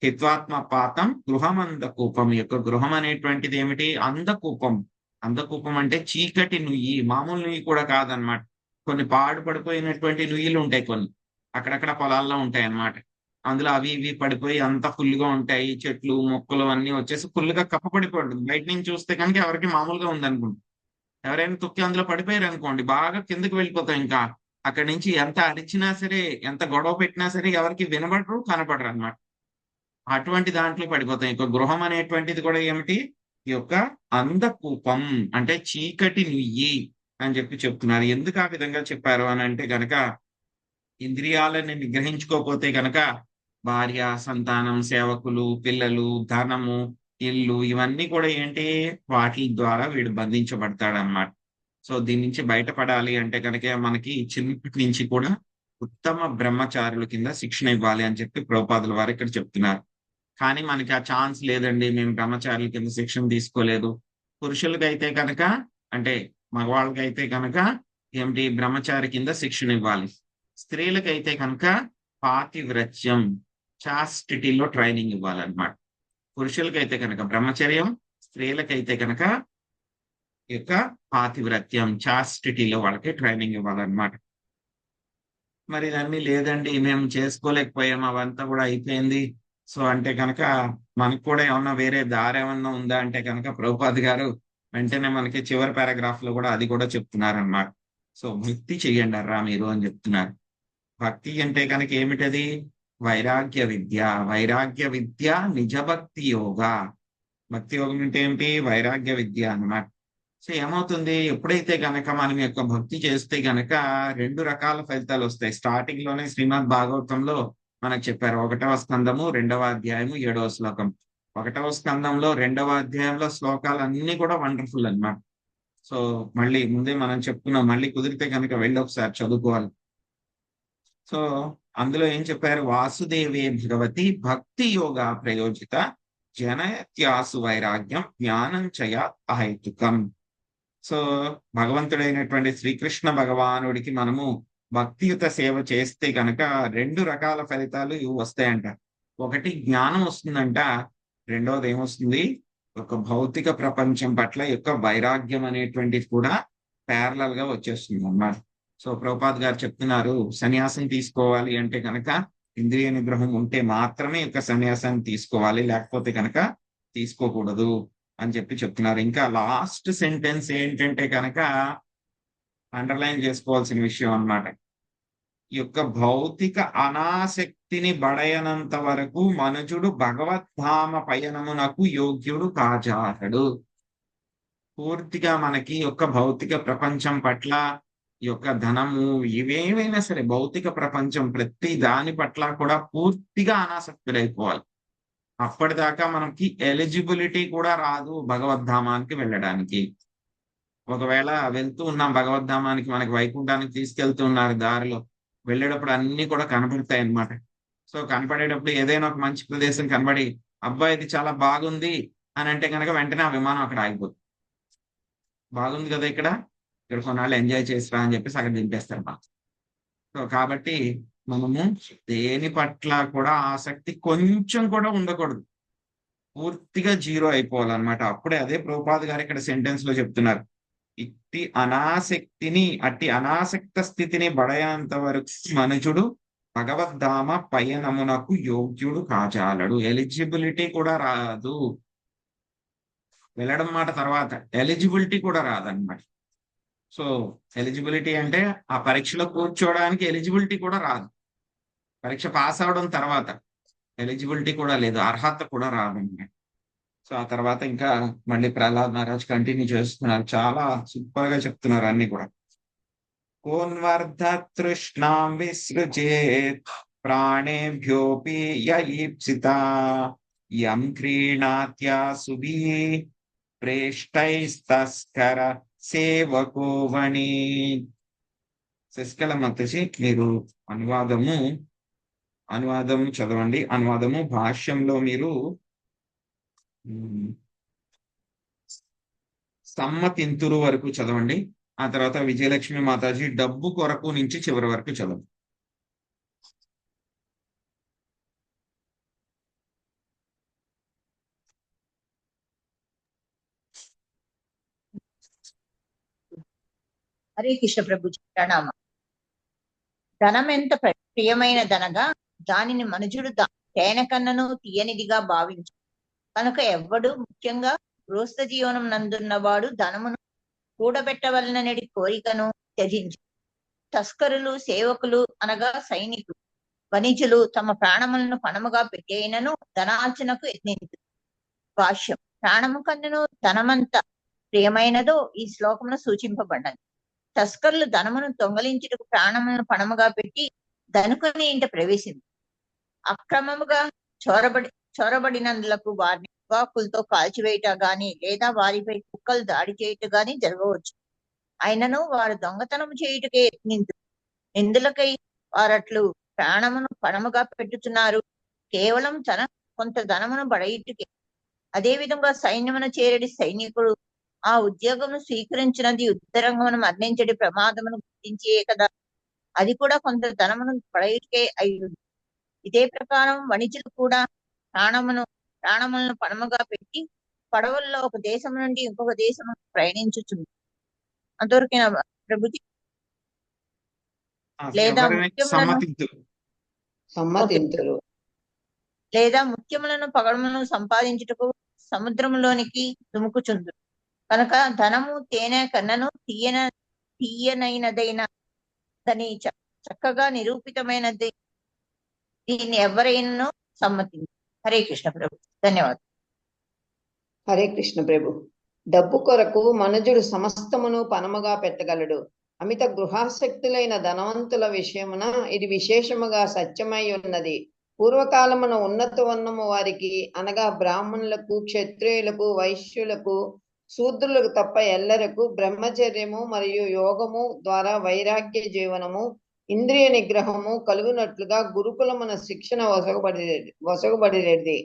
[SPEAKER 1] హిత్వాత్మ పాతం గృహం అందకూపం. యొక్క గృహం అనేటువంటిది ఏమిటి? అందకూపం. అందకూపం అంటే చీకటి నుయ్యి, మామూలు నుయ్యి కూడా కాదనమాట. కొన్ని పాడు పడిపోయినటువంటి నుయ్యిలు ఉంటాయి, కొన్ని అక్కడక్కడ పొలాల్లో ఉంటాయి అన్నమాట. అందులో అవి ఇవి పడిపోయి అంత ఫుల్గా ఉంటాయి, చెట్లు మొక్కలు అన్ని వచ్చేసి ఫుల్గా కప్పపడిపోయి ఉంటుంది. బయట నుంచి చూస్తే కనుక ఎవరికి మామూలుగా ఉందనుకుంటుంది. ఎవరైనా తొక్కి అందులో పడిపోయారు అనుకోండి, బాగా కిందకి వెళ్ళిపోతాం. ఇంకా అక్కడి నుంచి ఎంత అరిచినా సరే, ఎంత గొడవ పెట్టినా సరే ఎవరికి వినబడరు, కనపడరు అన్నమాట. అటువంటి దాంట్లో పడిపోతాం. ఇక గృహం అనేటువంటిది కూడా ఏమిటి? ఈ యొక్క అందకూపం అంటే చీకటి నుయ్యి అని చెప్పి చెప్తున్నారు. ఎందుకు ఆ విధంగా చెప్పారు అని అంటే గనక, ఇంద్రియాలని నిగ్రహించుకోకపోతే గనక భార్య, సంతానం, సేవకులు, పిల్లలు, ధనము, ఇల్లు ఇవన్నీ కూడా ఏంటి? వాటి ద్వారా వీడు బంధించబడతాడు అన్నమాట. సో దీని నుంచి బయటపడాలి అంటే కనుక మనకి చిన్నప్పటి నుంచి కూడా ఉత్తమ బ్రహ్మచారుల కింద శిక్షణ ఇవ్వాలి అని చెప్పి ప్రభుపాదుల వారు ఇక్కడ చెప్తున్నారు. కానీ మనకి ఆ ఛాన్స్ లేదండి, మేము బ్రహ్మచారుల కింద శిక్షణ తీసుకోలేదు. పురుషులకైతే కనుక, అంటే మగవాళ్ళకైతే కనుక ఏమిటి? బ్రహ్మచారి కింద శిక్షణ ఇవ్వాలి. స్త్రీలకైతే కనుక పాతివ్రత్యం, చాస్టిటీలో ట్రైనింగ్ ఇవ్వాలన్నమాట. పురుషులకైతే కనుక బ్రహ్మచర్యం, స్త్రీలకైతే కనుక ఈ యొక్క పాతివ్రత్యం, చాస్టిటీలో వాళ్ళకి ట్రైనింగ్ ఇవ్వాలన్నమాట. మరి ఇదన్నీ లేదండి, మేము చేసుకోలేకపోయాం, అవంతా కూడా అయిపోయింది. సో అంటే కనుక మనకు కూడా ఏమన్నా వేరే దారి ఏమన్నా ఉందా అంటే కనుక ప్రభుపాద్ గారు వెంటనే మనకి చివరి పారాగ్రాఫ్ లో కూడా అది కూడా చెప్తున్నారు అన్నమాట. సో భక్తి చెయ్యండి అర్రా మీరు అని చెప్తున్నారు. భక్తి అంటే కనుక ఏమిటది? వైరాగ్య విద్య. వైరాగ్య విద్య నిజ భక్తి యోగ. భక్తి యోగం అంటే ఏమిటి? వైరాగ్య విద్య అన్నమాట. సో ఏమవుతుంది? ఎప్పుడైతే కనుక మనం యొక్క భక్తి చేస్తే కనుక 2 రకాల ఫలితాలు వస్తాయి. స్టార్టింగ్ లోనే శ్రీమద్ భాగవతంలో మనకు చెప్పారు. 1వ స్కందము 2వ అధ్యాయము 7వ శ్లోకం. 1వ స్కందంలో 2వ అధ్యాయంలో శ్లోకాలు అన్ని కూడా వండర్ఫుల్ అన్నమాట. సో మళ్ళీ ముందే మనం చెప్పుకున్నాం, మళ్ళీ కుదిరితే కనుక వెళ్ళి ఒకసారి చదువుకోవాలి. సో అందులో ఏం చెప్పారు? వాసుదేవే భగవతి భక్తి యోగ ప్రయోజిత జనత్యాసు వైరాగ్యం జ్ఞానం చయ అహైతుకం. సో భగవంతుడైనటువంటి శ్రీకృష్ణ భగవానుడికి మనము భక్తియుత సేవ చేస్తే కనుక 2 రకాల ఫలితాలు వస్తాయంట. ఒకటి జ్ఞానం వస్తుందంట, రెండవది ఏమొస్తుంది? ఒక భౌతిక ప్రపంచం పట్ల యొక్క వైరాగ్యం అనేటువంటిది కూడా ప్యారలల్ గా వచ్చేస్తుంది అన్నమాట. సో ప్రభుపాద్ గారు చెప్తున్నారు, సన్యాసం తీసుకోవాలి అంటే కనుక ఇంద్రియ నిగ్రహం ఉంటే మాత్రమే యొక్క సన్యాసాన్ని తీసుకోవాలి, లేకపోతే కనుక తీసుకోకూడదు అని చెప్పి చెప్తున్నారు. ఇంకా లాస్ట్ సెంటెన్స్ ఏంటంటే కనుక అండర్లైన్ చేసుకోవాల్సిన విషయం అన్నమాట. ఈ యొక్క భౌతిక అనాసక్తిని బడయనంత వరకు మనుజుడు భగవద్ధామ పయనమునకు యోగ్యుడు కాజాలడు. పూర్తిగా మనకి యొక్క భౌతిక ప్రపంచం పట్ల ఈ యొక్క ధనము ఇవేమైనా సరే భౌతిక ప్రపంచం ప్రతి దాని పట్ల కూడా పూర్తిగా అనాసక్తులైపోవాలి. అప్పటిదాకా మనకి ఎలిజిబిలిటీ కూడా రాదు భగవద్ధామానికి వెళ్ళడానికి. ఒకవేళ వెళ్తూ ఉన్నాం భగవద్ధామానికి, మనకి వైకుంఠానికి తీసుకెళ్తూ ఉన్నారు, దారిలో వెళ్ళేటప్పుడు అన్ని కూడా కనపడతాయి అన్నమాట. సో కనపడేటప్పుడు ఏదైనా ఒక మంచి ప్రదేశం కనబడి అబ్బాయి ఇది చాలా బాగుంది అని అంటే కనుక వెంటనే ఆ విమానం అక్కడ ఆగిపోతుంది. బాగుంది కదా ఇక్కడ కొన్నాళ్ళు ఎంజాయ్ చేసిరా అని చెప్పేసి అక్కడ దింపేస్తారు మాకు. సో కాబట్టి మనము దేని పట్ల కూడా ఆసక్తి కొంచెం కూడా ఉండకూడదు, పూర్తిగా జీరో అయిపోవాలన్నమాట. అప్పుడే అదే ప్రభుపాద గారు ఇక్కడ సెంటెన్స్ లో చెప్తున్నారు, అట్టి అనాసక్త స్థితిని బడయంత వరకు మనుషుడు భగవద్ధామ పయనమునకు యోగ్యుడు కాజాలడు. ఎలిజిబిలిటీ కూడా రాదు, వెళ్ళడం మాట తర్వాత ఎలిజిబిలిటీ కూడా రాదన్నమాట. సో ఎలిజిబిలిటీ అంటే ఆ పరీక్షలో కూర్చోవడానికి ఎలిజిబిలిటీ కూడా రాదు, పరీక్ష పాస్ అవడం తర్వాత ఎలిజిబిలిటీ కూడా లేదు, అర్హత కూడా రాదన్నమాట. సో ఆ తర్వాత ఇంకా మళ్ళీ ప్రహ్లాద్ మహారాజ్ కంటిన్యూ చేస్తున్నారు, చాలా సూపర్ గా చెప్తున్నారు అన్ని కూడా. కోన్వర్ధ తృష్ణాం విసృజేత్ ప్రాణేభ్యోపి యీప్సిత యం క్రీణాత్యా సుభి ప్రేష్టైస్తస్కర సేవకోవణి. శశికళ మతసి మీరు అనువాదము చదవండి. అనువాదము భాష్యంలో మీరు సమ్మతింతురు వరకు చదవండి. ఆ తర్వాత విజయలక్ష్మి మాతాజీ డబ్బు కొరకు నుంచి చివరి వరకు చదవండి.
[SPEAKER 7] హరే కృష్ణ ప్రభుజీ ప్రణామ. ధనం ఎంత ప్రియమైనదనగా దానిని మనుజుడు తేనె కన్నను తీయనిదిగా భావించు కనుక ఎవ్వడు, ముఖ్యంగా గృహస్థ జీవనం నందున్నవాడు ధనమును కూడబెట్టవలననేది కోరికను త్యజించు. తస్కరులు, సేవకులు అనగా సైనికులు, వణిజులు తమ ప్రాణములను పణముగా పెట్టేనను ధనార్జనకు యత్నించు. భాష్యం. ప్రాణము కన్నును ధనమంత ప్రియమైనదో ఈ శ్లోకమును సూచింపబడినది. తస్కరులు ధనమును దొంగలించుటకు ప్రాణములను పణముగా పెట్టి ధనుకుని ఇంట ప్రవేశింది. అక్రమముగా చొరబడినందులకు వారిని తుపాకులతో కాల్చివేయట గాని లేదా వారిపై కుక్కలు దాడి చేయుట గాని జరగవచ్చు. అయినను వారు దొంగతనము చేయుటకే యత్నించు. ఎందులకై వారట్లు ప్రాణమును పణముగా పెట్టుచున్నారు? కేవలం కొంత ధనమును బడయిటుకే. అదే విధంగా సైన్యమును చేరడి సైనికుడు ఆ ఉద్యోగమును స్వీకరించినది యుద్ధరంగమును మరణించడి ప్రమాదమును గుర్తించే కదా, అది కూడా కొంత ధనమును పడయిటుకే అయ్యింది. ఇదే ప్రకారం వణిజులు కూడా ప్రాణములను పణముగా పెట్టి పడవల్లో ఒక దేశం నుండి ఇంకొక దేశం ప్రయాణించుచుంది. అంతవరకేనా ప్రభుజీ? లేదా ముత్యములను పగడములను సంపాదించుటకు సముద్రములోనికి దుముకుచుందు. కనుక ధనము తేనె కన్నను తీయనైనదైనదని చక్కగా నిరూపితమైనది. దీన్ని ఎవరైనా సమ్మతించు. హరే కృష్ణ ప్రభు. ధన్యవాదాలు.
[SPEAKER 8] హరే కృష్ణ ప్రభు. డబ్బు కొరకు మనుజుడు సమస్తమును పనముగా పెట్టగలడు. అమిత గృహాసక్తులైన ధనవంతుల విషయమున ఇది విశేషముగా సత్యమై ఉన్నది. పూర్వకాలమున ఉన్నత వర్ణము వారికి అనగా బ్రాహ్మణులకు, క్షత్రియులకు, వైశ్యులకు, శూద్రులకు తప్ప ఎల్లరకు బ్రహ్మచర్యము మరియు యోగము ద్వారా వైరాగ్య జీవనము, ఇంద్రియ నిగ్రహము కలుగునట్లుగా గురుకులమున శిక్షణ వసగబడినది.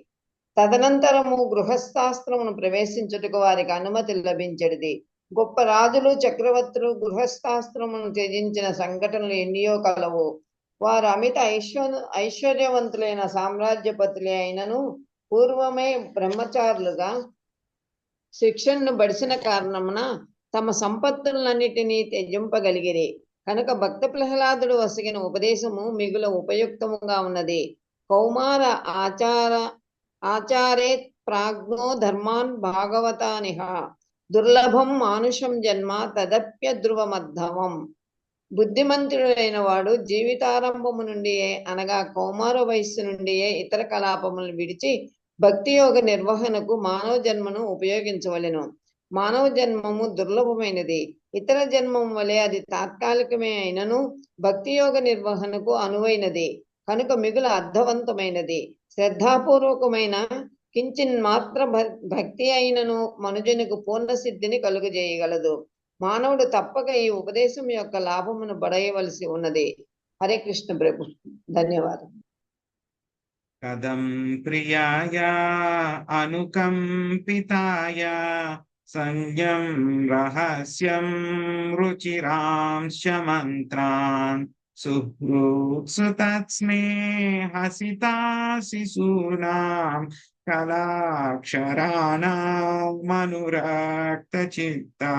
[SPEAKER 8] తదనంతరము గృహస్థాశ్రమును ప్రవేశించుటకు వారికి అనుమతి లభించడిది. గొప్ప రాజులు, చక్రవర్తులు గృహస్థాశ్రమును త్యజించిన సంఘటనలు ఎన్నో కలవు. వారు అమిత ఐశ్వర్యవంతులైన సామ్రాజ్యపతులే అయినను పూర్వమే బ్రహ్మచారులుగా శిక్షణను బడిసిన కారణమున తమ సంపత్తులన్నిటినీ త్యజింపగలిగిరి. కనుక భక్త ప్రహ్లాదుడు వసగిన ఉపదేశము మిగుల ఉపయుక్తముగా ఉన్నది. కౌమార ఆచారే ప్రాజ్ఞో ధర్మాన్ భాగవతానిహ దుర్లభం మానుషం జన్మ తదప్య ధ్రువమద్ధమం. బుద్ధిమంతుడైన వాడు జీవితారంభము నుండియే అనగా కౌమార వయస్సు నుండియే ఇతర కలాపములను విడిచి భక్తి యోగ నిర్వహణకు మానవ జన్మను ఉపయోగించవలెను. మానవ జన్మము దుర్లభమైనది. ఇతర జన్మం వలె అది తాత్కాలికమే అయినను భక్తి యోగ నిర్వహణకు అనువైనది కనుక మిగుల అర్థవంతమైనది. శ్రద్ధాపూర్వకమైన కించిన్ మాత్ర భక్తి అయినను మనుజునికి పూర్ణ సిద్ధిని కలుగజేయగలదు. మానవుడు తప్పక ఈ ఉపదేశం యొక్క లాభమును బడయవలసి ఉన్నది. హరే కృష్ణ ప్రభు. ధన్యవాదం.
[SPEAKER 1] కథం ప్రియాయ అనుకంపితాయ సంజ్ఞం రహస్యం రుచిరాంశ మంత్రాన్ సుహృత్సు తత్స్నేహసితా శిశూనాం కళాక్షరాణాం మనురక్త చిత్తా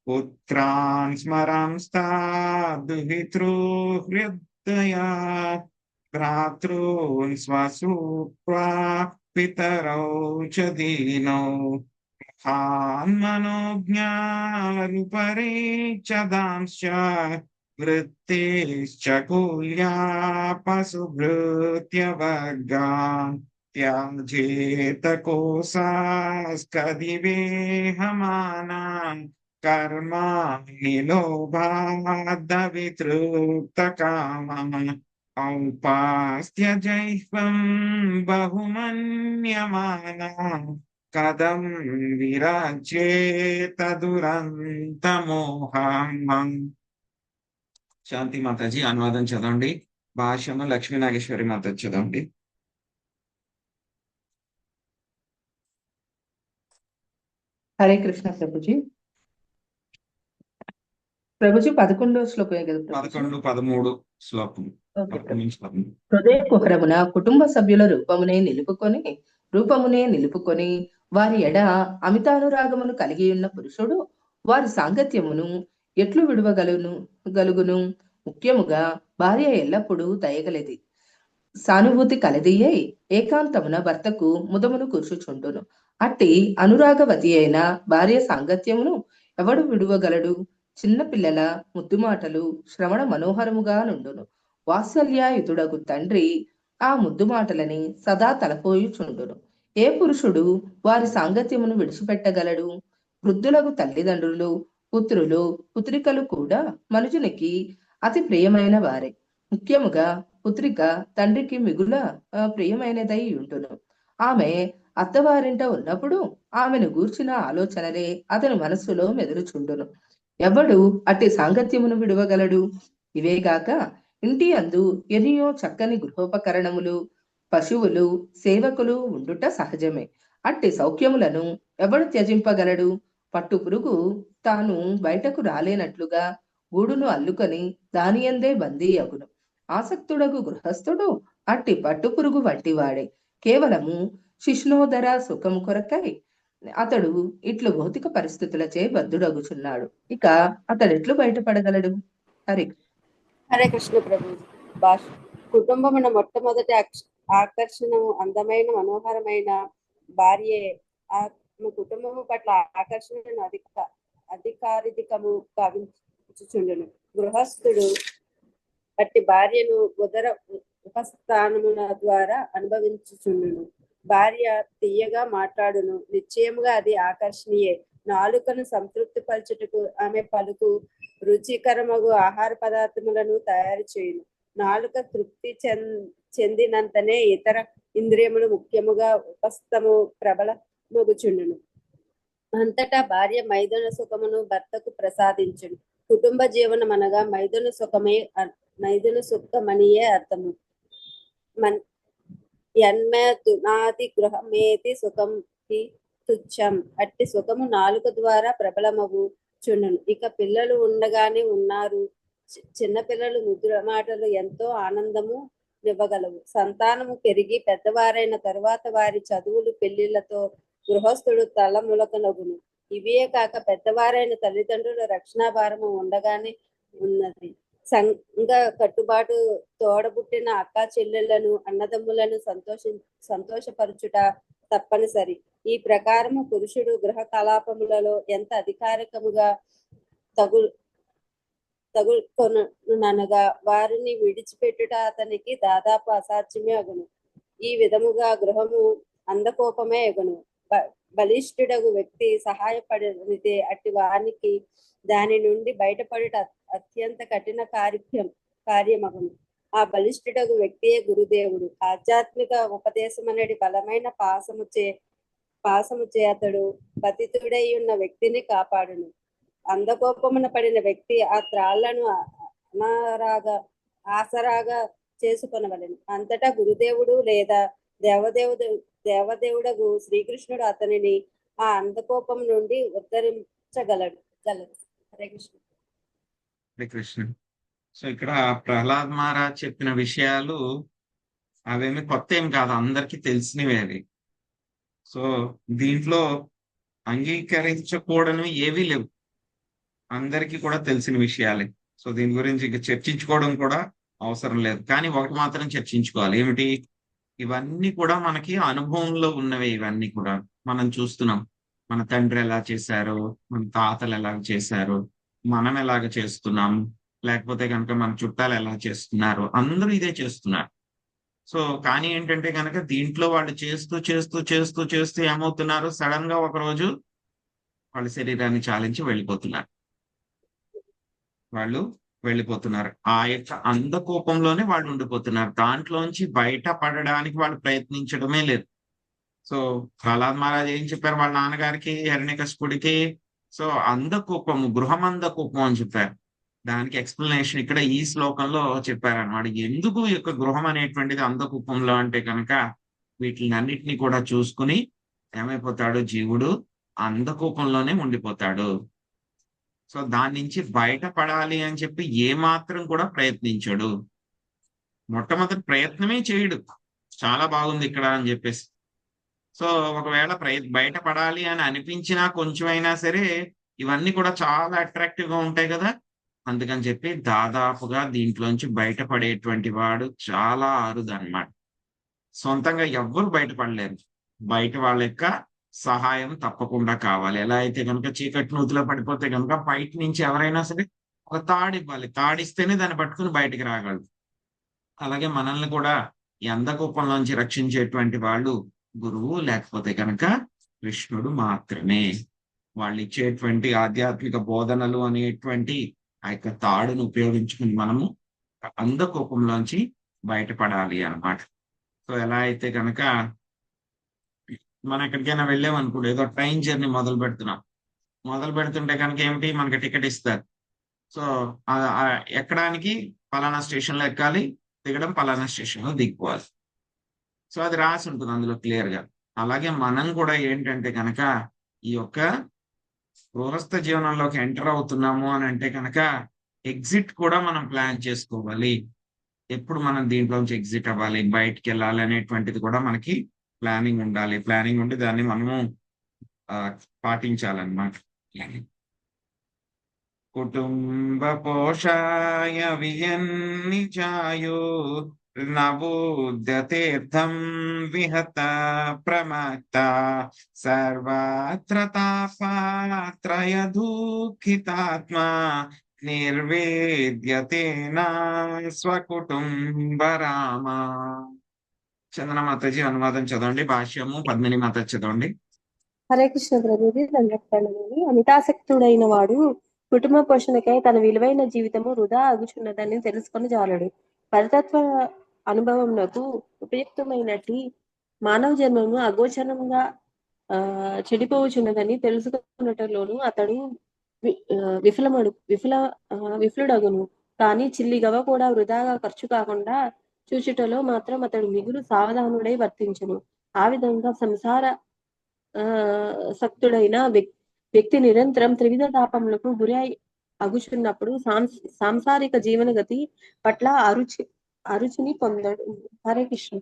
[SPEAKER 1] పుత్రాన్ స్మరంస్తా దుహితృహృదయా భ్రాతॄన్ స్వసూత్వా పితరౌ చ దీనౌ మనోజ్ఞారుపరేచ్చదాంశ్చ వృత్తేశ్చ కుల్యా పశుభృత్య వర్గాన్ త్యాజేత కోసాస్కదివేహమానాన్ కర్మాణి లోభాదవితృప్తకామః ఔపాస్త్యజైహ్వం బహుమన్యమానా కథం విరాజ్యేతదురంతమోహం. శాంతి మాతాజీ అనువాదం చదవండి. భాష్యము లక్ష్మీ నాగేశ్వరి మాతాజీ చదవండి.
[SPEAKER 9] హరే కృష్ణ ప్రభుజీ. ప్రభుజీ 11వ శ్లోకమే కదా ప్రభుజీ?
[SPEAKER 1] 11, 13 శ్లోకం.
[SPEAKER 9] ఓకే ప్రభు. హృదయ కుహరమున కుటుంబ సభ్యుల రూపమునే నిలుపుకొని వారి ఎడ అమితానురాగమును కలిగి ఉన్న పురుషుడు వారి సాంగత్యమును ఎట్లు గలుగును. ముఖ్యముగా భార్య ఎల్లప్పుడూ దయగలది, సానుభూతి కలదియై ఏకాంతమున భర్తకు ముదమును కూర్చుచుండును. అట్టి అనురాగవతి అయిన భార్య సాంగత్యమును ఎవడు విడువగలడు? చిన్న పిల్లల ముద్దు మాటలు శ్రవణ మనోహరముగా నుండును. వాత్సల్యాయుతుడగు తండ్రి ఆ ముద్దు మాటలని సదా తలపోయుచుండును. ఏ పురుషుడు వారి సాంగత్యమును విడిచిపెట్టగలడు? వృద్ధులకు తల్లిదండ్రులు, పుత్రులు, పుత్రికలు కూడా మనుషునికి అతి ప్రియమైన వారే. ముఖ్యముగా పుత్రిక తండ్రికి మిగుల ప్రియమైనదై ఉంటును. ఆమె అత్తవారింట ఉన్నప్పుడు ఆమెను గూర్చిన ఆలోచనలే అతని మనస్సులో మెదులుచుండును. ఎవడు అట్టి సాంగత్యమును విడవగలడు? ఇవేగాక ఇంటి అందు ఎన్నో చక్కని గృహోపకరణములు, పశువులు, సేవకులు ఉండుట సహజమే. అట్టి సౌఖ్యములను ఎవడు త్యజింపగలడు? పట్టు పురుగు తాను బయటకు రాలేనట్లుగా గూడును అల్లుకొని దానియందే బందీ అగును. ఆసక్తుడగు గృహస్థుడు అట్టి పట్టు పురుగు వంటివాడే. కేవలము శిష్ణోదర సుఖము కొరకై అతడు ఇట్లు భౌతిక పరిస్థితులచే బద్ధుడగుచున్నాడు. ఇక అతడెట్లు బయటపడగలడు?
[SPEAKER 2] హరే కృష్ణ ప్రభు. కుటుంబమున మొట్టమొదటి ఆకర్షణము అందమైన మనోహరమైన భార్యే. ఆమె కుటుంబము పట్ల ఆకర్షణను అధికారికము కావించుచుండును. గృహస్థుడు అట్టి భార్యను ఉదర ఉపస్థానముల ద్వారా అనుభవించుచుండును. భార్య తీయగా మాట్లాడును, నిశ్చయముగా అది ఆకర్షణీయే. నాలుకను సంతృప్తి పరచుటకు ఆమె పలుకు రుచికరమగు ఆహార పదార్థములను తయారు చేయును. నాలుక తృప్తి చెందినంతనే ఇతర ఇంద్రియములు ముఖ్యముగా ఉపస్థము ప్రబలమగుచుండును. అంతటా భార్య మైదున సుఖమును భర్తకు ప్రసాదించును. కుటుంబ జీవనం అనగా మైదున సుఖమనియే అర్థము. యన్మేతునాది గృహమేతి సుఖం తుచ్చం. అట్టి సుఖము నాలుక ద్వారా ప్రబలమగు చుండును. ఇక పిల్లలు ఉండగానే ఉన్నారు. చిన్న పిల్లలు ముద్ర మాటలు ఎంతో ఆనందము నివ్వగలవు. సంతానము పెరిగి పెద్దవారైన తరువాత వారి చదువులు పెళ్లిళ్లతో గృహస్థుడు తలములకనగును. ఇవే కాక పెద్దవారైన తల్లిదండ్రుల రక్షణాభారము ఉండగానే ఉన్నది. సంఘ కట్టుబాటు తోడబుట్టిన అక్క చెల్లెళ్లను అన్నదమ్ములను సంతోషపరచుట తప్పనిసరి. ఈ ప్రకారము పురుషుడు గృహ కలాపములలో ఎంత అధికారికముగా తగులుకొనగా వారిని విడిచిపెట్టుట అతనికి దాదాపు అసాధ్యమే అగును. ఈ విధముగా గృహము అందకోపమే అగును.
[SPEAKER 10] బలిష్ఠుడగు వ్యక్తి సహాయపడితే అట్టి వానికి దాని నుండి బయటపడుట అత్యంత కఠిన కార్యమగును. ఆ బలిష్ఠుడగు వ్యక్తియే గురుదేవుడు. ఆధ్యాత్మిక ఉపదేశం అనేది బలమైన పాసము చే అతడు పతితుడై ఉన్న వ్యక్తిని కాపాడును. అంధకోపమున పడిన వ్యక్తి ఆ త్రాళ్లను ఆసరాగా చేసుకొనవలెను. అంతటా గురుదేవుడు లేదా దేవదేవుడగు శ్రీకృష్ణుడు అతనిని ఆ అంధకోపం నుండి ఉద్ధరించగలడు. హరే కృష్ణ.
[SPEAKER 1] హరే కృష్ణ. సో ఇక్కడ ప్రహ్లాద్ మహారాజ్ చెప్పిన విషయాలు అవేమి కొత్త ఏం కాదు, అందరికీ తెలిసినవి అవి. సో దీంట్లో అంగీకరించకూడనివి ఏవీ లేవు, అందరికీ కూడా తెలిసిన విషయాలే. సో దీని గురించి ఇక చర్చించుకోవడం కూడా అవసరం లేదు. కానీ ఒకటి మాత్రం చర్చించుకోవాలి, ఏమిటి? ఇవన్నీ కూడా మనకి అనుభవంలో ఉన్నవే. ఇవన్నీ కూడా మనం చూస్తున్నాం. మన తండ్రి ఎలా చేశారు, మన తాతలు ఎలాగ చేశారు, మనం ఎలాగ చేస్తున్నాం, లేకపోతే కనుక మన చుట్టాలు ఎలా చేస్తున్నారు, అందరూ ఇదే చేస్తున్నారు. సో కానీ ఏంటంటే కనుక దీంట్లో వాళ్ళు చేస్తూ చేస్తూ చేస్తూ చేస్తూ ఏమవుతున్నారు, సడన్ గా ఒక రోజు వాళ్ళ శరీరాన్ని చాలించి వెళ్ళిపోతున్నారు. ఆ యొక్క అంధకోపంలోనే వాళ్ళు ఉండిపోతున్నారు. దాంట్లోంచి బయట పడడానికి వాళ్ళు ప్రయత్నించడమే లేదు. సో ప్రహ్లాద్ మహారాజ్ ఏం చెప్పారు వాళ్ళ నాన్నగారికి, హిరణ్యకశిపుడికి? సో అంధకోపము, గృహమంధకోపం అని చెప్పారు. దానికి ఎక్స్ప్లెనేషన్ ఇక్కడ ఈ శ్లోకంలో చెప్పారన్నమాట. ఎందుకు ఈ యొక్క గృహం అనేటువంటిది అంధకూపంలో అంటే కనుక వీటిని అన్నిటినీ కూడా చూసుకుని ఏమైపోతాడు జీవుడు, అంధకూపంలోనే ఉండిపోతాడు. సో దాని నుంచి బయటపడాలి అని చెప్పి ఏమాత్రం కూడా ప్రయత్నించడు. మొట్టమొదటి ప్రయత్నమే చేయడు. చాలా బాగుంది ఇక్కడ అని చెప్పేసి. సో ఒకవేళ బయటపడాలి అని అనిపించినా కొంచెమైనా సరే ఇవన్నీ కూడా చాలా అట్రాక్టివ్ గా ఉంటాయి కదా, అందుకని చెప్పి దాదాపుగా దీంట్లోంచి బయటపడేటువంటి వాడు చాలా అరుదు అన్నమాట. సొంతంగా ఎవ్వరు బయటపడలేరు. బయట వాళ్ళ యొక్క సహాయం తప్పకుండా కావాలి. ఎలా అయితే కనుక చీకటి నూతిలో పడిపోతే కనుక బయట నుంచి ఎవరైనా సరే ఒక తాడు ఇవ్వాలి, తాడిస్తేనే దాన్ని పట్టుకుని బయటికి రాగలరు. అలాగే మనల్ని కూడా ఈ అంధకూపంలోంచి రక్షించేటువంటి వాళ్ళు గురువు లేకపోతే కనుక కృష్ణుడు మాత్రమే. వాళ్ళు ఇచ్చేటువంటి ఆధ్యాత్మిక బోధనలు అనేటువంటి ఆ యొక్క తాడును ఉపయోగించుకుని మనము అంధకోపంలోంచి బయటపడాలి అన్నమాట. సో ఎలా అయితే కనుక మనం ఎక్కడికైనా వెళ్ళామనుకోండి, ఏదో ట్రైన్ జర్నీ మొదలు పెడుతుంటే కనుక ఏమిటి, మనకి టికెట్ ఇస్తారు. సో ఎక్కడానికి పలానా స్టేషన్ లో ఎక్కాలి, దిగడం పలానా స్టేషన్ లో దిగిపోవాలి. సో అది రాసి ఉంటుంది అందులో క్లియర్ గా. అలాగే మనం కూడా ఏంటంటే కనుక ఈ యొక్క గృహస్థ జీవనంలోకి ఎంటర్ అవుతున్నాము అని అంటే కనుక ఎగ్జిట్ కూడా మనం ప్లాన్ చేసుకోవాలి. ఎప్పుడు మనం దీంట్లోంచి ఎగ్జిట్ అవ్వాలి, బయటికి వెళ్ళాలి అనేటువంటిది కూడా మనకి ప్లానింగ్ ఉండాలి. ప్లానింగ్ ఉండి దాన్ని మనము పాటించాలన్నమాట. కుటుంబ పోషాయ వియన్నిచాయో నవోద్యతీర్థం విహత ప్రమత్త సర్వత్ర తాపాత్రయ దుఃఖితాత్మా నిర్వేద్యతేనా స్వకుటుంబ రామ. చందన మాతాజీ అనువాదం చదవండి, భాష్యము పద్మిని మాత చదవండి.
[SPEAKER 11] హరే కృష్ణ ప్రభుజీ, దండప్రణామాలు. అమితాసక్తుడైన వాడు కుటుంబ పోషణకై తన విలువైన జీవితము వృధా అగుచున్నదని తెలుసుకొని జాలడు. పరతత్వ అనుభవమునకు ఉపయుక్తమైనట్టి మానవ జన్మము అగోచరంగా చెడిపోవచ్చున్నదని తెలుసుకున్నట్లోను అతడు విఫలుడగును. కానీ చిల్లిగవ కూడా వృధాగా ఖర్చు కాకుండా చూచుటలో మాత్రం అతడు మిగులు సావధానుడై వర్తించును. ఆ విధంగా సంసార సక్తుడైన వ్యక్తి నిరంతరం త్రివిధ తాపములకు గురి అగుచున్నప్పుడు సాంసారిక జీవన గతి పట్ల అరుచిని పొందడు. హరే కృష్ణ.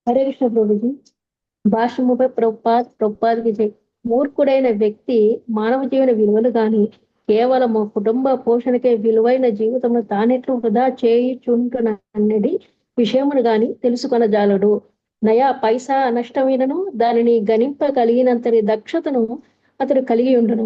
[SPEAKER 9] హరే కృష్ణ ప్రభుజీ. భాష్యముపై ప్రభుపాద్ విజయ్. మూర్ఖుడైన వ్యక్తి మానవ జీవన విలువలు గాని కేవలము కుటుంబ పోషణకే విలువైన జీవితంలో తానెట్లు వృధా చేయుచుంటున్నది విషయమును గాని తెలుసుకొనజాలడు. నయా పైసా నష్టమైనను దానిని గణింపగలిగినంతటి దక్షతను అతడు కలిగి ఉండును.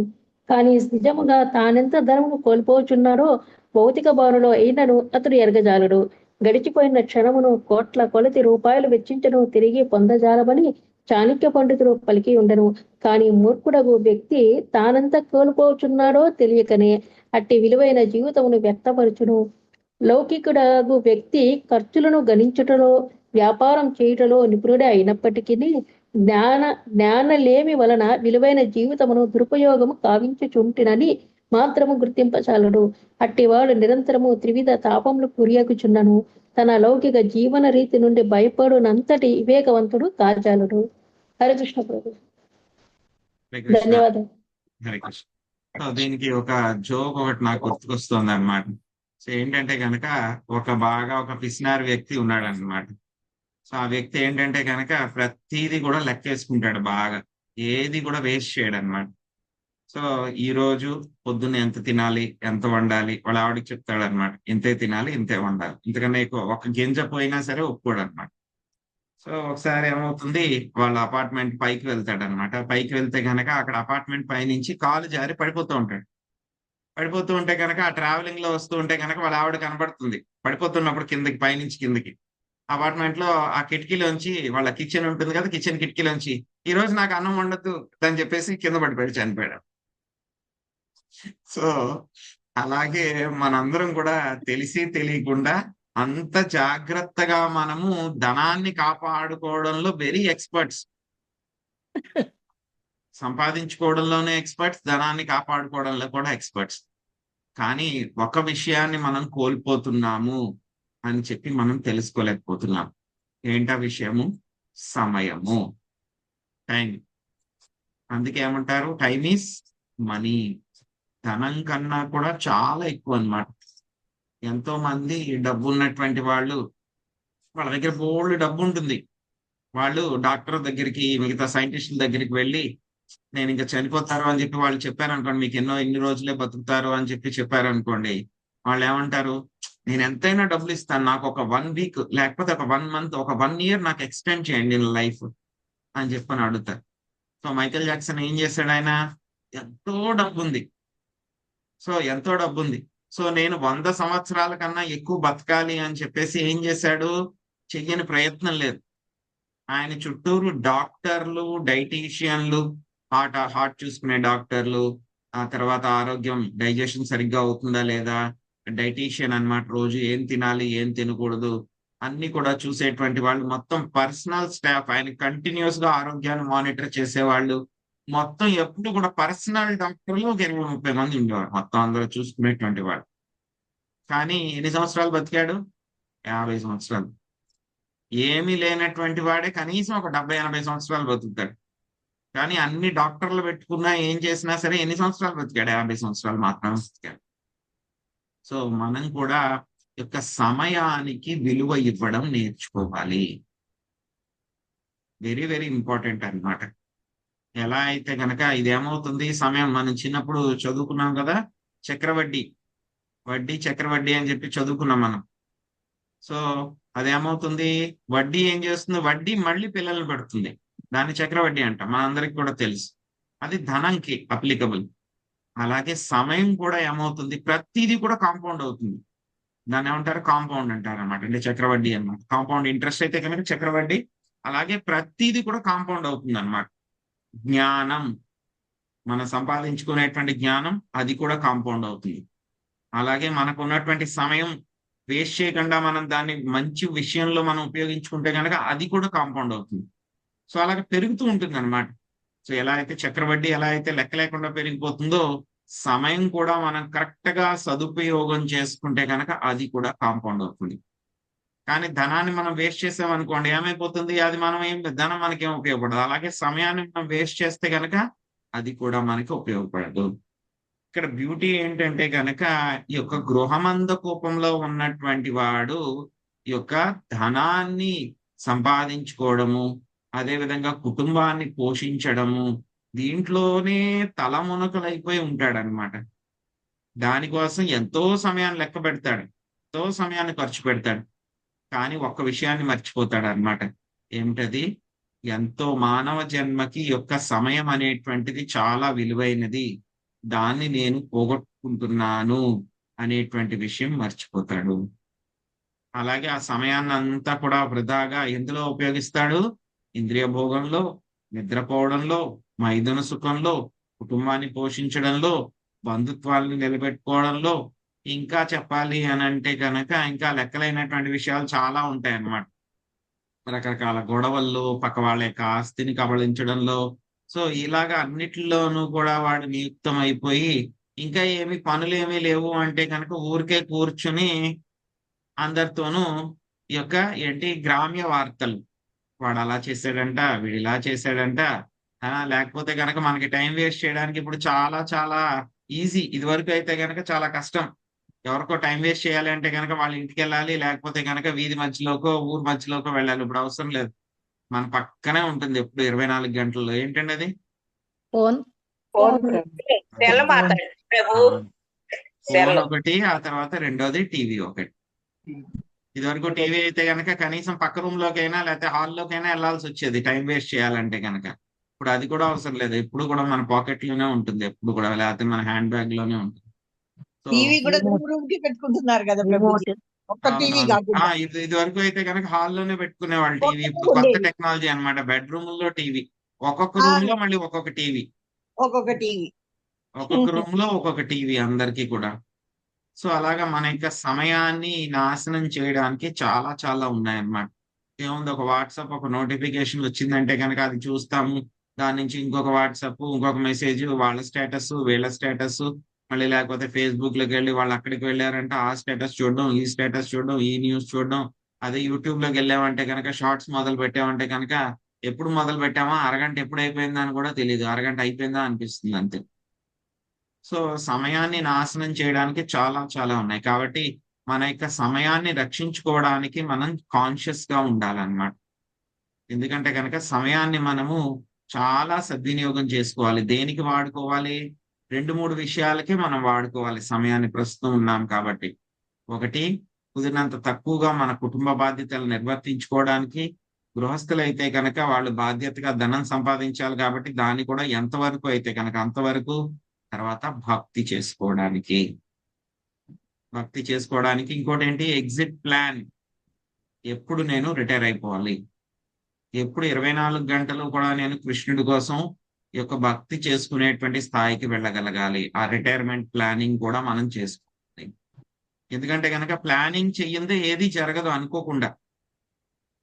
[SPEAKER 9] కానీ నిజముగా తానెంత ధనమును కోల్పోచున్నాడో భౌతిక భావనలో అయినను అతడు ఎరగజాలడు.
[SPEAKER 11] గడిచిపోయిన క్షణమును కోట్ల కొలది రూపాయలు వెచ్చించను తిరిగి పొందజాలమని చాణక్య పండితుడు పలికి ఉండను. కాని మూర్ఖుడగు వ్యక్తి తానంత కోల్పోచున్నాడో తెలియకనే అట్టి విలువైన జీవితమును వ్యక్తపరచును. లౌకికుడగు వ్యక్తి ఖర్చులను గణించుటలో, వ్యాపారం చేయుటలో నిపుణుడే అయినప్పటికీ జ్ఞానలేమి వలన విలువైన జీవితమును దురుపయోగము కావించుచుంటినని మాత్రము గుర్తింపచాలడు. అట్టివాడు నిరంతరము త్రివిధ తాపములు గురియగుచున్నను. తన లౌకిక జీవన రీతి నుండి భయపడునంతటి వివేకవంతుడు కాజాలడు. హరే కృష్ణ ప్రభు.
[SPEAKER 1] హరే కృష్ణ.
[SPEAKER 11] ధన్యవాదాలు.
[SPEAKER 1] హరే కృష్ణ. సో దీనికి ఒక జోక్ ఒకటి నాకు గుర్తుకొస్తుంది అనమాట. సో ఏంటంటే కనుక ఒక పిసినారి వ్యక్తి ఉన్నాడు అనమాట. సో ఆ వ్యక్తి ఏంటంటే కనుక ప్రతిదీ కూడా లెక్కేసుకుంటాడు బాగా, ఏది కూడా వేస్ట్ చేయడు అనమాట. సో ఈ రోజు పొద్దున్న ఎంత తినాలి, ఎంత వండాలి, వాళ్ళ ఆవిడకి చెప్తాడు అనమాట. ఇంతే తినాలి, ఇంతే వండాలి, ఇంతకన్నా ఎక్కువ ఒక గింజ పోయినా సరే ఒప్పుకోడు అనమాట. సో ఒకసారి ఏమవుతుంది, వాళ్ళ అపార్ట్మెంట్ పైకి వెళ్తాడు అనమాట. పైకి వెళ్తే కనుక అక్కడ అపార్ట్మెంట్ పై నుంచి కాలు జారి పడిపోతూ ఉంటాడు. పడిపోతూ ఉంటే కనుక ఆ ట్రావెలింగ్ లో వస్తూ ఉంటే కనుక వాళ్ళ ఆవిడ కనబడుతుంది పడిపోతున్నప్పుడు కిందకి, పైనుంచి కిందకి. అపార్ట్మెంట్ లో ఆ కిటికీలోంచి, వాళ్ళ కిచెన్ ఉంటుంది కదా, కిచెన్ కిటికీలోంచి ఈ రోజు నాకు అన్నం వండద్దు అని చెప్పేసి కింద పడిపోయాడు, చనిపోయాడు. సో అలాగే మనందరం కూడా తెలిసి తెలియకుండా అంత జాగ్రత్తగా మనము ధనాన్ని కాపాడుకోవడంలో వెరీ ఎక్స్పర్ట్స్. సంపాదించుకోవడంలోనే ఎక్స్పర్ట్స్, ధనాన్ని కాపాడుకోవడంలో కూడా ఎక్స్పర్ట్స్. కానీ ఒక విషయాన్ని మనం కోల్పోతున్నాము అని చెప్పి మనం తెలుసుకోలేకపోతున్నాం. ఏంటా విషయము? సమయము, టైం. అందుకే ఏమంటారు, టైం ఈజ్ మనీ. ధనం కన్నా కూడా చాలా ఎక్కువ అన్నమాట. ఎంతో మంది డబ్బు ఉన్నటువంటి వాళ్ళు, వాళ్ళ దగ్గర బోల్డ్ డబ్బు ఉంటుంది. వాళ్ళు డాక్టర్ దగ్గరికి, మిగతా సైంటిస్టుల దగ్గరికి వెళ్ళి నేను ఇంకా చనిపోతారు అని చెప్పి వాళ్ళు చెప్పారనుకోండి, మీకు ఇన్ని రోజులే బతుకుతారు అని చెప్పి చెప్పారనుకోండి, వాళ్ళు ఏమంటారు, నేను ఎంతైనా డబ్బులు ఇస్తాను, నాకు ఒక 1 వీక్ లేకపోతే ఒక 1 మంత్, ఒక 1 ఇయర్ నాకు ఎక్స్టెండ్ చేయండి లైఫ్ అని చెప్పని అడుగుతారు. సో మైకేల్ జాక్సన్ ఏం చేశాడు, ఆయన ఎంతో డబ్బు ఉంది. ఎంతో డబ్బు ఉంది. సో నేను 100 సంవత్సరాల కన్నా ఎక్కువ బతకాలి అని చెప్పేసి ఏం చేశాడు, చెయ్యని ప్రయత్నం లేదు. ఆయన చుట్టూరు డాక్టర్లు, డైటీషియన్లు, హార్ట్ చూసుకునే డాక్టర్లు, ఆ తర్వాత ఆరోగ్యం, డైజెషన్ సరిగ్గా అవుతుందా లేదా, డైటీషియన్ అన్నమాట, రోజు ఏం తినాలి ఏం తినకూడదు అన్ని కూడా చూసేటువంటి వాళ్ళు, మొత్తం పర్సనల్ స్టాఫ్, ఆయన కంటిన్యూస్ గా ఆరోగ్యాన్ని మానిటర్ చేసేవాళ్ళు, మొత్తం ఎప్పుడు కూడా పర్సనల్ డాక్టర్లు ఒక 20-30 మంది ఉండేవారు, మొత్తం అందరూ చూసుకునేటువంటి వాళ్ళు. కానీ ఎన్ని సంవత్సరాలు బతికాడు? 50 సంవత్సరాలు. ఏమీ లేనటువంటి వాడే కనీసం ఒక 70-80 సంవత్సరాలు బతుకుతాడు. కానీ అన్ని డాక్టర్లు పెట్టుకున్నా ఏం చేసినా సరే ఎన్ని సంవత్సరాలు బతికాడు? 50 సంవత్సరాలు మాత్రమే బతికాడు. సో మనం కూడా యొక్క సమయానికి విలువ ఇవ్వడం నేర్చుకోవాలి. వెరీ వెరీ ఇంపార్టెంట్ అన్నమాట. ఎలా అయితే కనుక ఇదేమవుతుంది, సమయం మనం చిన్నప్పుడు చదువుకున్నాం కదా, చక్రవడ్డీ, చక్రవడ్డీ అని చెప్పి చదువుకున్నాం మనం. సో అదేమవుతుంది, వడ్డీ ఏం చేస్తుంది, వడ్డీ మళ్ళీ పిల్లల్ని పెడుతుంది, దాన్ని చక్రవడ్డీ అంటాం, మనందరికి కూడా తెలుసు. అది ధనంకి అప్లికబుల్. అలాగే సమయం కూడా ఏమవుతుంది, ప్రతిదీ కూడా కాంపౌండ్ అవుతుంది. దాన్ని ఏమంటారు, కాంపౌండ్ అంటారు అనమాట. అంటే చక్రవడ్డీ అన్నమాట. కాంపౌండ్ ఇంట్రెస్ట్ అయితే కనుక చక్రవడ్డీ. అలాగే ప్రతిదీ కూడా కాంపౌండ్ అవుతుంది అనమాట. జ్ఞానం, మనం సంపాదించుకునేటువంటి జ్ఞానం, అది కూడా కాంపౌండ్ అవుతుంది. అలాగే మనకు ఉన్నటువంటి సమయం వేస్ట్ చేయకుండా మనం దాన్ని మంచి విషయంలో మనం ఉపయోగించుకుంటే కనుక అది కూడా కాంపౌండ్ అవుతుంది. సో అలాగే పెరుగుతూ ఉంటుంది అనమాట. సో ఎలా అయితే చక్రవడ్డీ ఎలా అయితే లెక్క లేకుండా పెరిగిపోతుందో, సమయం కూడా మనం కరెక్ట్ గా సదుపయోగం చేసుకుంటే కనుక అది కూడా కాంపౌండ్ అవుతుంది. కానీ ధనాన్ని మనం వేస్ట్ చేసామనుకోండి, ఏమైపోతుంది, అది ధనం మనకేం ఉపయోగపడదు. అలాగే సమయాన్ని మనం వేస్ట్ చేస్తే కనుక అది కూడా మనకి ఉపయోగపడదు. ఇక్కడ బ్యూటీ ఏంటంటే కనుక, ఈ యొక్క గృహమంద కూపంలో ఉన్నటువంటి వాడు ఈ యొక్క ధనాన్ని సంపాదించుకోవడము, అదే విధంగా కుటుంబాన్ని పోషించడము, దీంట్లోనే తలమునకలైపోయి ఉంటాడనమాట. దానికోసం ఎంతో సమయాన్ని లెక్క పెడతాడు, ఎంతో సమయాన్ని ఖర్చు పెడతాడు. కానీ ఒక్క విషయాన్ని మర్చిపోతాడు అనమాట. ఏమిటది, ఎంతో మానవ జన్మకి యొక్క సమయం అనేటువంటిది చాలా విలువైనది, దాన్ని నేను పోగొట్టుకుంటున్నాను అనేటువంటి విషయం మర్చిపోతాడు. అలాగే ఆ సమయాన్ని అంతా కూడా వృధాగా ఎందులో ఉపయోగిస్తాడు? ఇంద్రియ భోగంలో, నిద్రపోవడంలో, మైథున సుఖంలో, కుటుంబాన్ని పోషించడంలో, బంధుత్వాలను నిలబెట్టుకోవడంలో, ఇంకా చెప్పాలి అని అంటే కనుక ఇంకా లెక్కలైనటువంటి విషయాలు చాలా ఉంటాయి అన్నమాట. రకరకాల గొడవల్లో, పక్క వాళ్ళ యొక్క ఆస్తిని కబళించడంలో, సో ఇలాగా అన్నిటిలోనూ కూడా వాడు నియుక్తం అయిపోయి ఇంకా ఏమి పనులేమీ లేవు అంటే కనుక ఊరికే కూర్చుని అందరితోనూ ఈ యొక్క ఏంటి గ్రామ్య వార్తలు, వాడు అలా చేశాడంట, వీడు ఇలా చేశాడంట, లేకపోతే కనుక మనకి టైం వేస్ట్ చేయడానికి ఇప్పుడు చాలా చాలా ఈజీ. ఇదివరకు అయితే కనుక చాలా కష్టం. ఎవరికో టైం వేస్ట్ చేయాలి అంటే కనుక వాళ్ళ ఇంటికి వెళ్ళాలి, లేకపోతే కనుక వీధి మధ్యలోకో ఊరు మధ్యలోకో వెళ్ళాలి. ఇప్పుడు అవసరం లేదు, మన పక్కనే ఉంటుంది ఎప్పుడు 24 గంటల్లో. ఏంటండి అది?
[SPEAKER 11] ఫోన్
[SPEAKER 1] ఫోన్ ఒకటి, ఆ తర్వాత రెండోది టీవీ ఒకటి. ఇదివరకు టీవీ అయితే కనుక కనీసం పక్క రూమ్ లోకైనా లేకపోతే హాల్లోకైనా వెళ్లాల్సి వచ్చేది టైం వేస్ట్ చేయాలంటే కనుక. ఇప్పుడు అది కూడా అవసరం లేదు, ఎప్పుడు కూడా మన పాకెట్ లోనే ఉంటుంది, ఎప్పుడు కూడా, లేకపోతే మన హ్యాండ్ బ్యాగ్ లోనే ఉంటుంది.
[SPEAKER 7] టీవీ కూడా రూమ్ కి పెట్టుకుంటున్నారు కదా ప్రభుజీ, ఒక్క టీవీ కాకుండా.
[SPEAKER 1] ఇది వరకు అయితే కనుక హాల్లోనే పెట్టుకునేవాళ్ళు టీవీ. ఇప్పుడు కొత్త టెక్నాలజీ అన్నమాట, బెడ్రూమ్ లో టీవీ, ఒక్కొక్క రూమ్ లో మళ్ళీ ఒక్కొక్క టీవీ, ఒక్కొక్క రూమ్ లో ఒక్కొక్క టీవీ అందరికీ కూడా. సో అలాగా మన యొక్క సమయాన్ని నాశనం చేయడానికి చాలా చాలా ఉన్నాయన్నమాట. ఏముంది, ఒక వాట్సాప్ ఒక నోటిఫికేషన్ వచ్చిందంటే కనుక అది చూస్తాము, దాని నుంచి ఇంకొక వాట్సాప్, ఇంకొక మెసేజ్, వాళ్ళ స్టేటస్, వీళ్ళ స్టేటస్, మళ్ళీ లేకపోతే ఫేస్బుక్ లోకి వెళ్ళి వాళ్ళు అక్కడికి వెళ్ళారంటే ఆ స్టేటస్ చూడడం, ఈ స్టేటస్ చూడడం, ఈ న్యూస్ చూడడం. అదే యూట్యూబ్ లోకి వెళ్ళామంటే కనుక షార్ట్స్ మొదలు పెట్టామంటే కనుక ఎప్పుడు మొదలు పెట్టామా, అరగంట ఎప్పుడు అయిపోయిందా అని కూడా తెలియదు, అరగంట అయిపోయిందా అనిపిస్తుంది అంతే. సో సమయాన్ని నాశనం చేయడానికి చాలా చాలా ఉన్నాయి. కాబట్టి మన యొక్క సమయాన్ని రక్షించుకోవడానికి మనం కాన్షియస్ గా ఉండాలన్నమాట. ఎందుకంటే కనుక సమయాన్ని మనము చాలా సద్వినియోగం చేసుకోవాలి. దేనికి వాడుకోవాలి? 2-3 విషయాలకే మనం వాడుకోవాలి సమయాన్ని, ప్రస్తుతం ఉన్నాం కాబట్టి. ఒకటి, కుదిరినంత తక్కువగా మన కుటుంబ బాధ్యతలు నిర్వర్తించుకోవడానికి. గృహస్థులైతే కనుక వాళ్ళు బాధ్యతగా ధనం సంపాదించాలి కాబట్టి దాన్ని కూడా ఎంతవరకు అయితే కనుక అంతవరకు. తర్వాత భక్తి చేసుకోవడానికి, ఇంకోటి ఏంటి, ఎగ్జిట్ ప్లాన్. ఎప్పుడు నేను రిటైర్ అయిపోవాలి, ఎప్పుడు 24 గంటలు కూడా నేను కృష్ణుడి కోసం ఈ యొక్క భక్తి చేసుకునేటువంటి స్థాయికి వెళ్ళగలగాలి. ఆ రిటైర్మెంట్ ప్లానింగ్ కూడా మనం చేసుకోవాలి. ఎందుకంటే కనుక ప్లానింగ్ చెయ్యందే ఏది జరగదు అనుకోకుండా.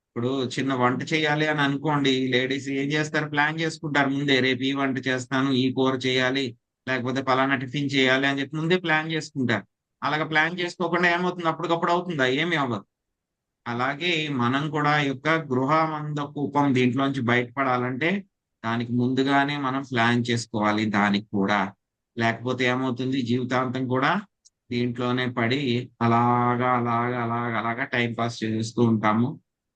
[SPEAKER 1] ఇప్పుడు చిన్న వంట చేయాలి అని అనుకోండి, లేడీస్ ఏం చేస్తారు, ప్లాన్ చేసుకుంటారు ముందే, రేపు ఈ వంట చేస్తాను, ఈ కూర చేయాలి, లేకపోతే పలానా టిఫిన్ చేయాలి అని చెప్పి ముందే ప్లాన్ చేసుకుంటారు. అలాగ ప్లాన్ చేసుకోకుండా ఏమవుతుంది, అప్పటికప్పుడు అవుతుందా? ఏమి అవ్వదు. అలాగే మనం కూడా ఈ యొక్క గృహమంద కూపం దీంట్లోంచి బయటపడాలంటే దానికి ముందుగానే మనం ప్లాన్ చేసుకోవాలి దానికి కూడా. లేకపోతే ఏమవుతుంది, జీవితాంతం కూడా దీంట్లోనే పడి అలాగా టైం పాస్ చేస్తూ ఉంటాము.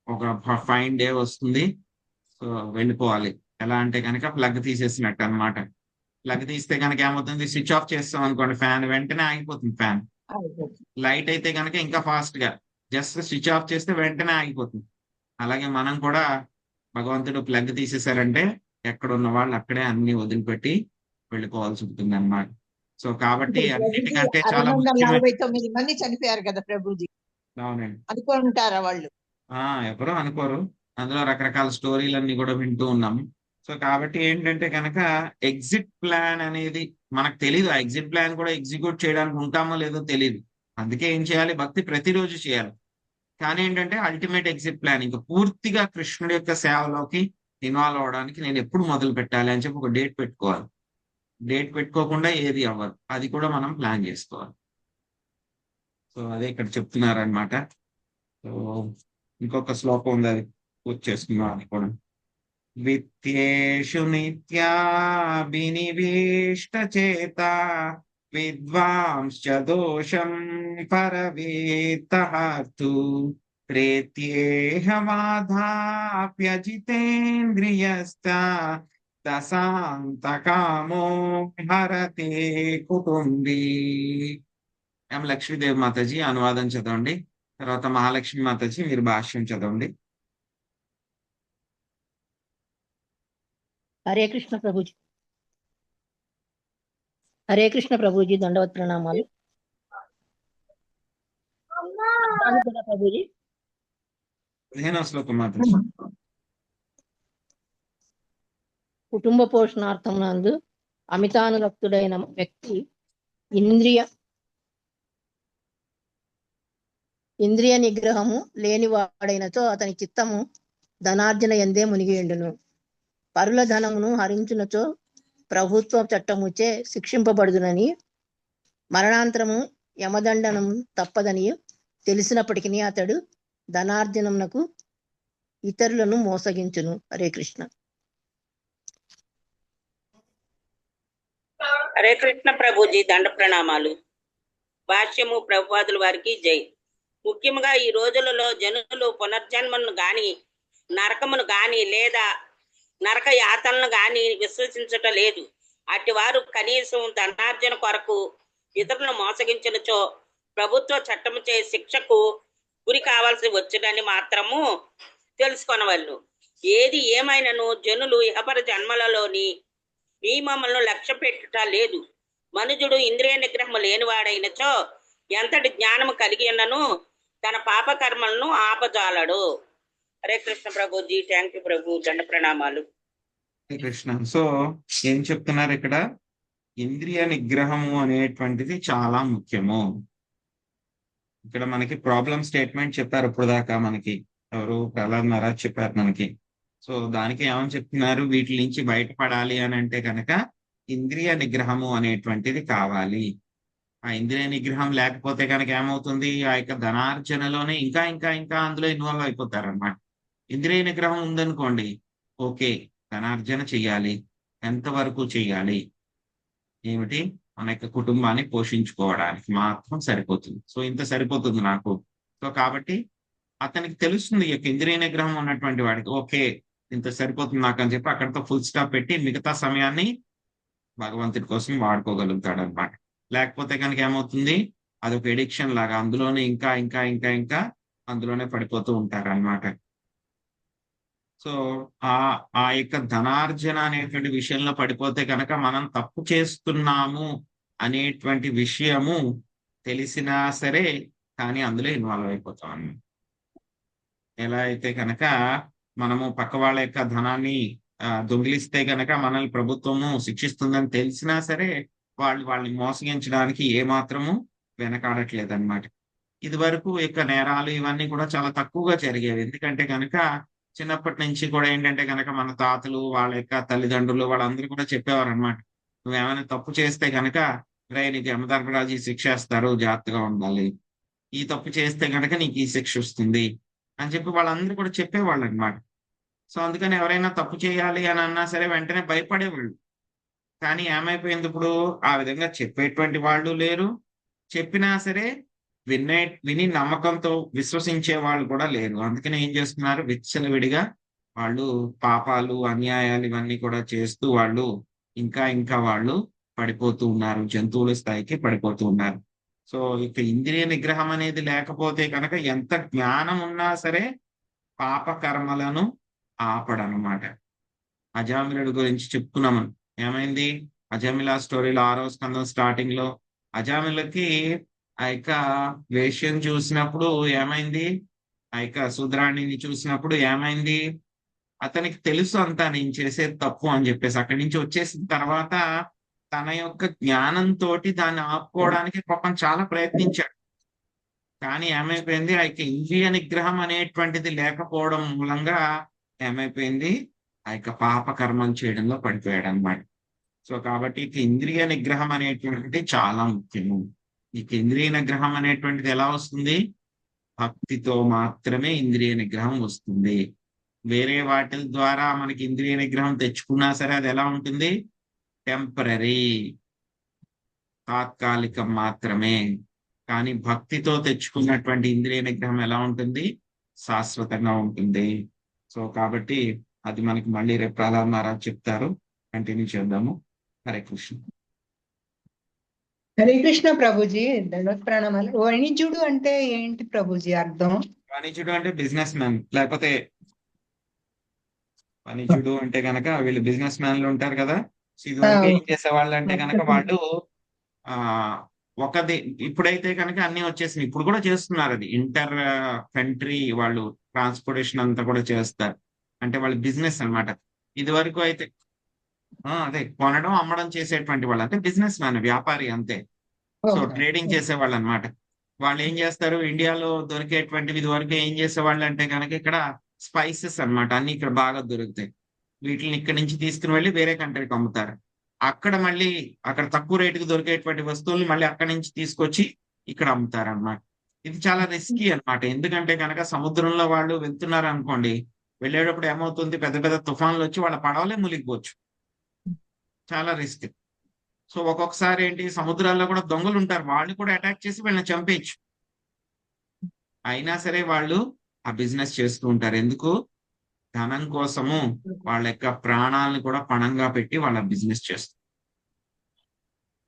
[SPEAKER 1] ఒక ఫైన్ డే వస్తుంది, సో వెళ్ళిపోవాలి. ఎలా అంటే కనుక ప్లగ్ తీసేసినట్టు అన్నమాట. ప్లగ్ తీస్తే కనుక ఏమవుతుంది, స్విచ్ ఆఫ్ చేస్తాం అనుకోండి ఫ్యాన్, వెంటనే ఆగిపోతుంది ఫ్యాన్. లైట్ అయితే కనుక ఇంకా ఫాస్ట్ గా, జస్ట్ స్విచ్ ఆఫ్ చేస్తే వెంటనే ఆగిపోతుంది. అలాగే మనం కూడా భగవంతుడు ప్లగ్ తీసేశారంటే ఎక్కడ ఉన్న వాళ్ళు అక్కడే అన్ని వదిలిపెట్టి వెళ్ళిపోవాల్సి ఉంటుంది అన్నమాట. సో కాబట్టి అన్నిటికంటే చాలా ముఖ్యమైన
[SPEAKER 7] 649 మంది చనిపోయారు కదా ప్రభుజీ.
[SPEAKER 1] అవునండి,
[SPEAKER 7] అనుకుంటారా వాళ్ళు?
[SPEAKER 1] ఎవరు అనుకోరు. అందులో రకరకాల స్టోరీలన్నీ కూడా వింటూ ఉన్నాము. సో కాబట్టి ఏంటంటే కనుక ఎగ్జిట్ ప్లాన్ అనేది మనకు తెలియదు. ఆ ఎగ్జిట్ ప్లాన్ కూడా ఎగ్జిక్యూట్ చేయడానికి ఉంటామో లేదో తెలియదు. అందుకే ఏం చేయాలి, భక్తి ప్రతిరోజు చేయాలి. కానీ ఏంటంటే అల్టిమేట్ ఎగ్జిట్ ప్లాన్ ఇంకా పూర్తిగా కృష్ణుడి యొక్క సేవలోకి ఇన్వాల్వ్ అవడానికి నేను ఎప్పుడు మొదలు పెట్టాలి అని చెప్పి ఒక డేట్ పెట్టుకోవాలి. డేట్ పెట్టుకోకుండా ఏది అవ్వదు, అది కూడా మనం ప్లాన్ చేసుకోవాలి. సో అదే ఇక్కడ చెప్తున్నారనమాట. సో ఇంకొక శ్లోకం ఉంది, అది పూర్తి చేసుకున్నాం. అది కూడా విత్తేషు నిత్యాభినివేష్ట చేత విద్వాంశ్చ దోషం పరవేత్తు ప్రేత్యేహమాధాప్యజితేంద్రియస్త దశాంతకామో హరతే కుటుంబీ. ఎం లక్ష్మీదేవి మాతాజీ అనువాదం చదవండి, తర్వాత మహాలక్ష్మి మాతాజీ మీరు భాష్యం చదవండి.
[SPEAKER 11] హరే కృష్ణ ప్రభుజీ. హరే కృష్ణ ప్రభుజీ, దండవత్ ప్రణామాలు.
[SPEAKER 5] బాగుంటుందా ప్రభుజీ?
[SPEAKER 1] 15వ శ్లోకం మాత్రం.
[SPEAKER 9] కుటుంబ పోషణార్థం నందు అమితానురక్తుడైన వ్యక్తి ఇంద్రియ నిగ్రహము లేనివాడైనచో అతని చిత్తము ధనార్జన ఎందే మునిగియుండును. పరుల ధనమును హరించునచో ప్రభుత్వ చట్టముచే శిక్షింపబడుదునని, మరణాంతరము యమదండనం తప్పదని తెలిసినప్పటికీ అతడు ధనార్జనమునకు ఇతరులను మోసగించును. హరే కృష్ణ.
[SPEAKER 12] హరే కృష్ణ ప్రభుజీ, దండ ప్రణామాలు. భాష్యము ప్రభుపాదుల వారికి జై. ముఖ్యంగా ఈ రోజులలో జనులు పునర్జన్మను గాని, నరకమును గాని లేదా నరక యాతనను గాని విశ్వసించటం లేదు. అట్టి వారు కనీసం ధనార్జన కొరకు ఇతరులను మోసగించినచో ప్రభుత్వ చట్టము చే శిక్షకు గురి కావాల్సి వచ్చునని మాత్రము తెలుసుకొనవలను. ఏది ఏమైనను జనులు ఇహపర జన్మలలోని నియమములను లక్ష్య పెట్టుట లేదు. మనుజుడు ఇంద్రియ నిగ్రహము లేనివాడైనచో ఎంతటి జ్ఞానము కలిగి ఉన్నను తన పాప కర్మలను ఆపజాలడు. హరే కృష్ణ ప్రభుజీ, థ్యాంక్ యూ ప్రభు, దండ ప్రణామాలు.
[SPEAKER 1] హరే కృష్ణ. సో ఏం చెప్తున్నారు ఇక్కడ? ఇంద్రియ నిగ్రహము అనేటువంటిది చాలా ముఖ్యము. ఇక్కడ మనకి ప్రాబ్లం స్టేట్మెంట్ చెప్పారు ఇప్పుడు దాకా, మనకి ఎవరు ప్రహ్లాద్ మహారాజ్ చెప్పారు మనకి. సో దానికి ఏమని చెప్తున్నారు? వీటి నుంచి బయటపడాలి అని అంటే కనుక ఇంద్రియ నిగ్రహము అనేటువంటిది కావాలి. ఆ ఇంద్రియ నిగ్రహం లేకపోతే కనుక ఏమవుతుంది? ఆ యొక్క ధనార్జనలోనే ఇంకా ఇంకా ఇంకా అందులో ఇన్వాల్వ్ అయిపోతారు అన్నమాట. ఇంద్రియ నిగ్రహం ఉందనుకోండి, ఓకే ధనార్జన చెయ్యాలి, ఎంతవరకు చెయ్యాలి, ఏమిటి, మన యొక్క కుటుంబాన్ని పోషించుకోవడానికి మాత్రం సరిపోతుంది. సో ఇంత సరిపోతుంది నాకు. సో కాబట్టి అతనికి తెలుస్తుంది ఈ యొక్క ఇంద్రియ నిగ్రహం ఉన్నటువంటి వాడికి, ఓకే ఇంత సరిపోతుంది నాకు అని చెప్పి అక్కడితో ఫుల్ స్టాప్ పెట్టి మిగతా సమయాన్ని భగవంతుడి కోసం వాడుకోగలుగుతాడు అనమాట. లేకపోతే కనుక ఏమవుతుంది? అదొక ఎడిక్షన్ లాగా అందులోనే ఇంకా ఇంకా ఇంకా ఇంకా అందులోనే పడిపోతూ ఉంటారు అనమాట. సో ఆ యొక్క ధనార్జన అనేటువంటి విషయంలో పడిపోతే కనుక మనం తప్పు చేస్తున్నాము అనేటువంటి విషయము తెలిసినా సరే కానీ అందులో ఇన్వాల్వ్ అయిపోతాం అన్నమాట. ఎలా అయితే కనుక మనము పక్క వాళ్ళ యొక్క ధనాన్ని దొంగిలిస్తే కనుక మనల్ని ప్రభుత్వము శిక్షిస్తుందని తెలిసినా సరే వాళ్ళని మోసగించడానికి ఏమాత్రము వెనకాడట్లేదు అనమాట. ఇది వరకు యొక్క నేరాలు ఇవన్నీ కూడా చాలా తక్కువగా జరిగేవి. ఎందుకంటే కనుక చిన్నప్పటి నుంచి కూడా ఏంటంటే కనుక మన తాతలు వాళ్ళ యొక్క తల్లిదండ్రులు వాళ్ళందరూ కూడా చెప్పేవారు అనమాట, నువ్వేమైనా తప్పు చేస్తే కనుక రే నీకు యమధర్మరాజు ఈ శిక్ష వేస్తారు, జాగ్రత్తగా ఉండాలి, ఈ తప్పు చేస్తే కనుక నీకు ఈ శిక్ష వస్తుంది అని చెప్పి వాళ్ళందరూ కూడా చెప్పేవాళ్ళు అనమాట. సో అందుకని ఎవరైనా తప్పు చేయాలి అని అన్నా సరే వెంటనే భయపడేవాళ్ళు. కానీ ఏమైపోయింది ఇప్పుడు? ఆ విధంగా చెప్పేటువంటి వాళ్ళు లేరు, చెప్పినా సరే విని నమ్మకంతో విశ్వసించే వాళ్ళు కూడా లేరు. అందుకని ఏం చేస్తున్నారు? విచ్చలవిడిగా వాళ్ళు పాపాలు అన్యాయాలు ఇవన్నీ కూడా చేస్తూ వాళ్ళు ఇంకా ఇంకా వాళ్ళు పడిపోతూ ఉన్నారు, జంతువుల స్థాయికి పడిపోతూ ఉన్నారు. సో ఇక ఇంద్రియ నిగ్రహం అనేది లేకపోతే కనుక ఎంత జ్ఞానం ఉన్నా సరే పాప కర్మలను ఆపడనమాట. అజామిలుడి గురించి చెప్పుకున్నాము. ఏమైంది? అజామిలా స్టోరీలో 6వ స్కందం స్టార్టింగ్ లో అజామిలకి ఆ యొక్క వేష్యం చూసినప్పుడు ఏమైంది? ఆ యొక్క శూద్రాణిని చూసినప్పుడు ఏమైంది? అతనికి తెలుసు అంతా నేను చేసేది తప్పు అని చెప్పేసి అక్కడి నుంచి వచ్చేసిన తర్వాత తన యొక్క జ్ఞానంతో దాన్ని ఆపుకోవడానికి పాపం చాలా ప్రయత్నించాడు. కానీ ఏమైపోయింది? ఆ యొక్క ఇంద్రియ నిగ్రహం అనేటువంటిది లేకపోవడం మూలంగా ఏమైపోయింది? ఆ యొక్క పాప కర్మం చేయడంలో పడిపోయాడు అనమాట. సో కాబట్టి ఇక ఇంద్రియ నిగ్రహం అనేటువంటిది చాలా ముఖ్యము. ఇక ఇంద్రియ నిగ్రహం అనేటువంటిది ఎలా వస్తుంది? భక్తితో మాత్రమే ఇంద్రియ నిగ్రహం వస్తుంది. వేరే వాటి ద్వారా మనకి ఇంద్రియ నిగ్రహం తెచ్చుకున్నా సరే అది ఎలా ఉంటుంది? టెంపరరీ, తాత్కాలికం మాత్రమే. కానీ భక్తితో తెచ్చుకున్నటువంటి ఇంద్రియ నిగ్రహం ఎలా ఉంటుంది? శాశ్వతంగా ఉంటుంది. సో కాబట్టి అది మనకి మళ్ళీ రేపు ప్రహ్లాద్ మహారాజ్ చెప్తారు, కంటిన్యూ చేద్దాము. హరే కృష్ణ.
[SPEAKER 3] హరే కృష్ణ ప్రభుజీ, దండవత్ ప్రణామాలు. వాణిజ్యుడు అంటే ఏంటి ప్రభుజీ అర్థం?
[SPEAKER 1] వాణిజ్యుడు అంటే బిజినెస్ మ్యాన్, లేకపోతే వాణిజ్యుడు అంటే కనుక వీళ్ళు బిజినెస్ మ్యాన్లు ఉంటారు కదా. సో ఇదివరకు ఏం చేసేవాళ్ళు అంటే కనుక వాళ్ళు ఇప్పుడైతే కనుక అన్ని వచ్చేసినాయి. ఇప్పుడు కూడా చేస్తున్నారు, అది ఇంటర్ కంట్రీ వాళ్ళు ట్రాన్స్పోర్టేషన్ అంతా కూడా చేస్తారు. అంటే వాళ్ళ బిజినెస్ అన్నమాట. ఇది వరకు అయితే అదే కొనడం అమ్మడం చేసేటువంటి వాళ్ళు, అంటే బిజినెస్ మ్యాన్, వ్యాపారి అంతే. సో ట్రేడింగ్ చేసేవాళ్ళు అనమాట. వాళ్ళు ఏం చేస్తారు, ఇండియాలో దొరికేటువంటివి ఇది వరకు ఏం చేసేవాళ్ళు అంటే కనుక ఇక్కడ స్పైసెస్ అన్నమాట, అన్ని ఇక్కడ బాగా దొరుకుతాయి. వీటిని ఇక్కడ నుంచి తీసుకుని వెళ్ళి వేరే కంట్రీకి అమ్ముతారు. అక్కడ మళ్ళీ అక్కడ తక్కువ రేటుకి దొరికేటువంటి వస్తువుల్ని మళ్ళీ అక్కడి నుంచి తీసుకొచ్చి ఇక్కడ అమ్ముతారు అన్నమాట. ఇది చాలా రిస్కీ అన్నమాట. ఎందుకంటే కనుక సముద్రంలో వాళ్ళు వెళ్తున్నారు అనుకోండి, వెళ్ళేటప్పుడు ఏమవుతుంది, పెద్ద పెద్ద తుఫాన్లు వచ్చి వాళ్ళ పడవలే మునిగిపోవచ్చు. చాలా రిస్క్. సో ఒక్కొక్కసారి ఏంటి, సముద్రాల్లో కూడా దొంగలు ఉంటారు, వాళ్ళు కూడా అటాక్ చేసి వీళ్ళని చంపేయచ్చు. అయినా సరే వాళ్ళు ఆ బిజినెస్ చేస్తూ ఉంటారు. ఎందుకు? ధనం కోసము వాళ్ళ యొక్క ప్రాణాలను కూడా పణంగా పెట్టి వాళ్ళ బిజినెస్ చేస్తారు.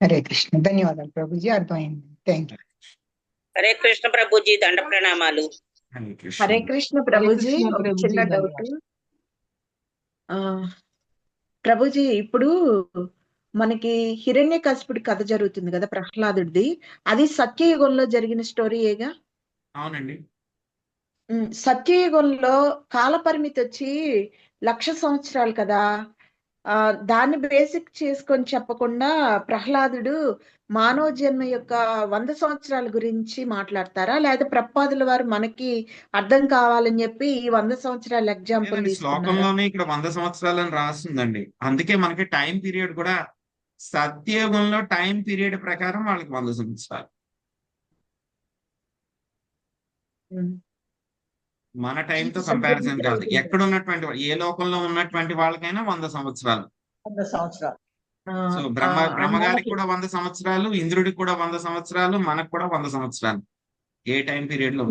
[SPEAKER 3] హరే కృష్ణ. ధన్యవాదాలు ప్రభుజీ, అర్థమైంది. Thank you.
[SPEAKER 12] హరే కృష్ణ ప్రభుజీ, దండ ప్రణామాలు.
[SPEAKER 13] హరే కృష్ణ ప్రభుజీ. ఒక చిన్న డౌట్ ప్రభుజీ, ఇప్పుడు మనకి హిరణ్యకశిపుడి కథ జరుగుతుంది కదా, ప్రహ్లాదుడిది, అది సత్యయుగంలో జరిగిన స్టోరీయేగా?
[SPEAKER 1] అవునండి.
[SPEAKER 13] సత్యయుగంలో కాల పరిమితి వచ్చి 1,00,000 సంవత్సరాలు కదా, దాన్ని బేసిక్ చేసుకొని చెప్పకుండా ప్రహ్లాదుడు మానవ జన్మ యొక్క 100 సంవత్సరాల గురించి మాట్లాడతారా, లేదా ప్రపాదుల వారు మనకి అర్థం కావాలని చెప్పి ఈ 100 సంవత్సరాల ఎగ్జాంపుల్
[SPEAKER 1] శ్లోకంలోనే ఇక్కడ 100 సంవత్సరాలని రాస్తుందండి. అందుకే మనకి టైం పీరియడ్ కూడా సత్యయుగంలో టైం పీరియడ్ ప్రకారం వాళ్ళకి 100 సంవత్సరాలు. మన టైంతో కంపారిజన్ కాదు. ఎక్కడ ఉన్నటువంటి ఏ లోకంలో ఉన్నటువంటి వాళ్ళకైనా 100 సంవత్సరాలు.
[SPEAKER 7] 100 సంవత్సరాలు.
[SPEAKER 1] సో బ్రహ్మగారికి కూడా 100 సంవత్సరాలు, ఇంద్రుడికి కూడా 100 సంవత్సరాలు, మనకు కూడా 100 సంవత్సరాలు. ఏ టైం పీరియడ్ లో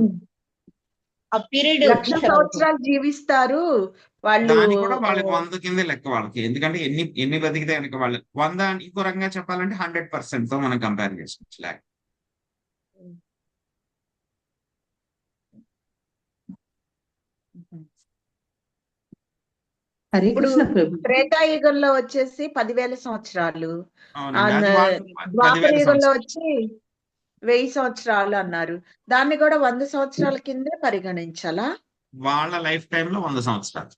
[SPEAKER 7] ఆ పీరియడ్
[SPEAKER 13] 1,00,000 సంవత్సరాలు జీవిస్తారు వాళ్ళు.
[SPEAKER 1] దాని కూడా వాళ్ళకి 100 కిందే లెక్క వాళ్ళకి. ఎందుకంటే ఎన్ని బతికితే కనుక వాళ్ళు 100, ఇంకో రకంగా చెప్పాలంటే 100% తో మనం కంపేర్ చేసుకోవచ్చు. లేక
[SPEAKER 9] హరే
[SPEAKER 13] ఇప్పుడు
[SPEAKER 9] కృష్ణ ప్రభు.
[SPEAKER 13] త్రేతాయుగంలో వచ్చేసి 10,000 సంవత్సరాలు,
[SPEAKER 1] అవునండి, అది వాళ్ళు 10,000
[SPEAKER 13] ద్వాపర యుగంలో
[SPEAKER 1] సంవత్సరాలు.
[SPEAKER 13] వచ్చి 1000 సంవత్సరాలు అన్నారు. దాన్ని కూడా 100 సంవత్సరాల కిందే పరిగణించాలా?
[SPEAKER 1] వాళ్ళ లైఫ్ టైమ్ లో 100 సంవత్సరాలు.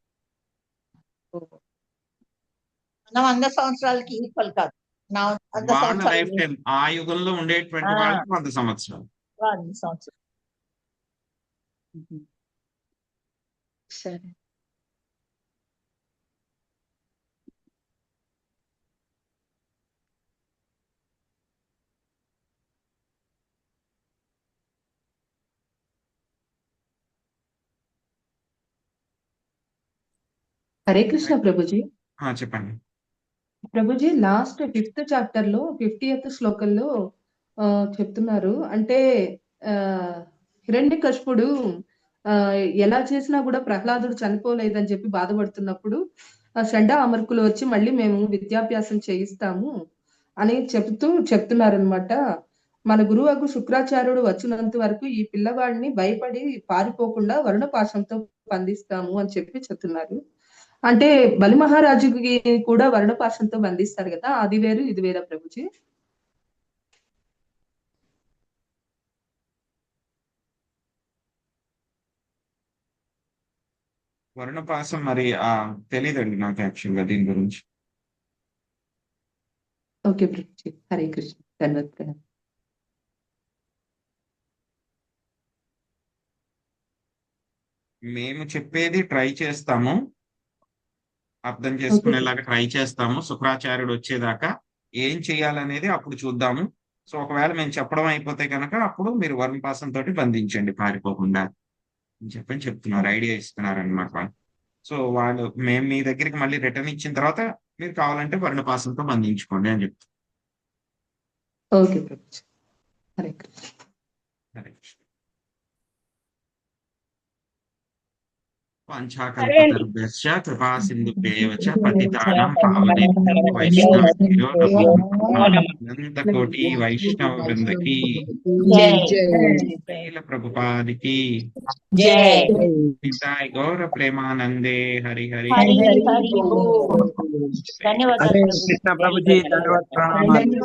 [SPEAKER 7] మన 100 సంవత్సరాలకి ఈక్వల్ కాదు. నా 100
[SPEAKER 1] వాళ్ళ
[SPEAKER 7] సంవత్సరాలు
[SPEAKER 1] లైఫ్ టైం ఆ యుగంలో ఉండేటువంటి వాళ్ళకి 100 సంవత్సరాలు.
[SPEAKER 7] 100 సంవత్సరాలు.
[SPEAKER 13] సరే.
[SPEAKER 9] హరే కృష్ణ ప్రభుజీ.
[SPEAKER 1] చెప్పండి
[SPEAKER 9] ప్రభుజీ, లాస్ట్ 5th చాప్టర్ లో 50th శ్లోకంలో చెప్తున్నారు, అంటే హిరణ్యకశిపుడు ఎలా చేసినా కూడా ప్రహ్లాదుడు చనిపోలేదని చెప్పి బాధపడుతున్నప్పుడు షండ అమర్కులు వచ్చి మళ్ళీ మేము విద్యాభ్యాసం చేయిస్తాము అని చెప్తున్నారు అనమాట. మన గురువు శుక్రాచార్యుడు వచ్చినంత వరకు ఈ పిల్లవాడిని భయపడి పారిపోకుండా వరుణపాశంతో బంధిస్తాము అని చెప్పి చెప్తున్నారు. అంటే బలి మహారాజుకి కూడా వర్ణపాశంతో బంధిస్తారు కదా, అది వేరు ఇది వేరా ప్రభుజీ?
[SPEAKER 1] వర్ణపాసం మరి తెలీదండి నాకు యాక్చువల్ గా దీని గురించి.
[SPEAKER 9] ఓకే ప్రభుజీ, హరే కృష్ణ. ధన్యవాదాలు.
[SPEAKER 1] మేము చెప్పేది ట్రై చేస్తాము, అర్థం చేసుకునేలాగా ట్రై చేస్తాము. శుక్రాచార్యుడు వచ్చేదాకా ఏం చేయాలనేది అప్పుడు చూద్దాము. సో ఒకవేళ మేము చెప్పడం అయిపోతే కనుక అప్పుడు మీరు వర్ణపాసం తోటి బంధించండి పారిపోకుండా అని చెప్తున్నారు, ఐడియా ఇస్తున్నారు అనమాట. సో మేము మీ దగ్గరికి మళ్ళీ రిటర్న్ ఇచ్చిన తర్వాత మీరు కావాలంటే వర్ణపాసంతో బంధించుకోండి అని చెప్తారు.
[SPEAKER 9] ఓకే ప్రభుజీ, హరే కృష్ణ.
[SPEAKER 1] హరే కృష్ణ. వాంఛాకల్పతరుభ్యశ్చ కృపా సింధుభ్యేవ చ పతితానాం పావనేభ్యో వైష్ణవేభ్యో నమో నమః. అనంత కోటి వైష్ణవ బృందకి శ్రీల ప్రభుపాదికి నితాయ్ గౌర ప్రేమానందే. హరి హరి.
[SPEAKER 7] ధన్యవాదాలు.
[SPEAKER 4] కృష్ణ ప్రభుజీ, ధన్యవాదాలు.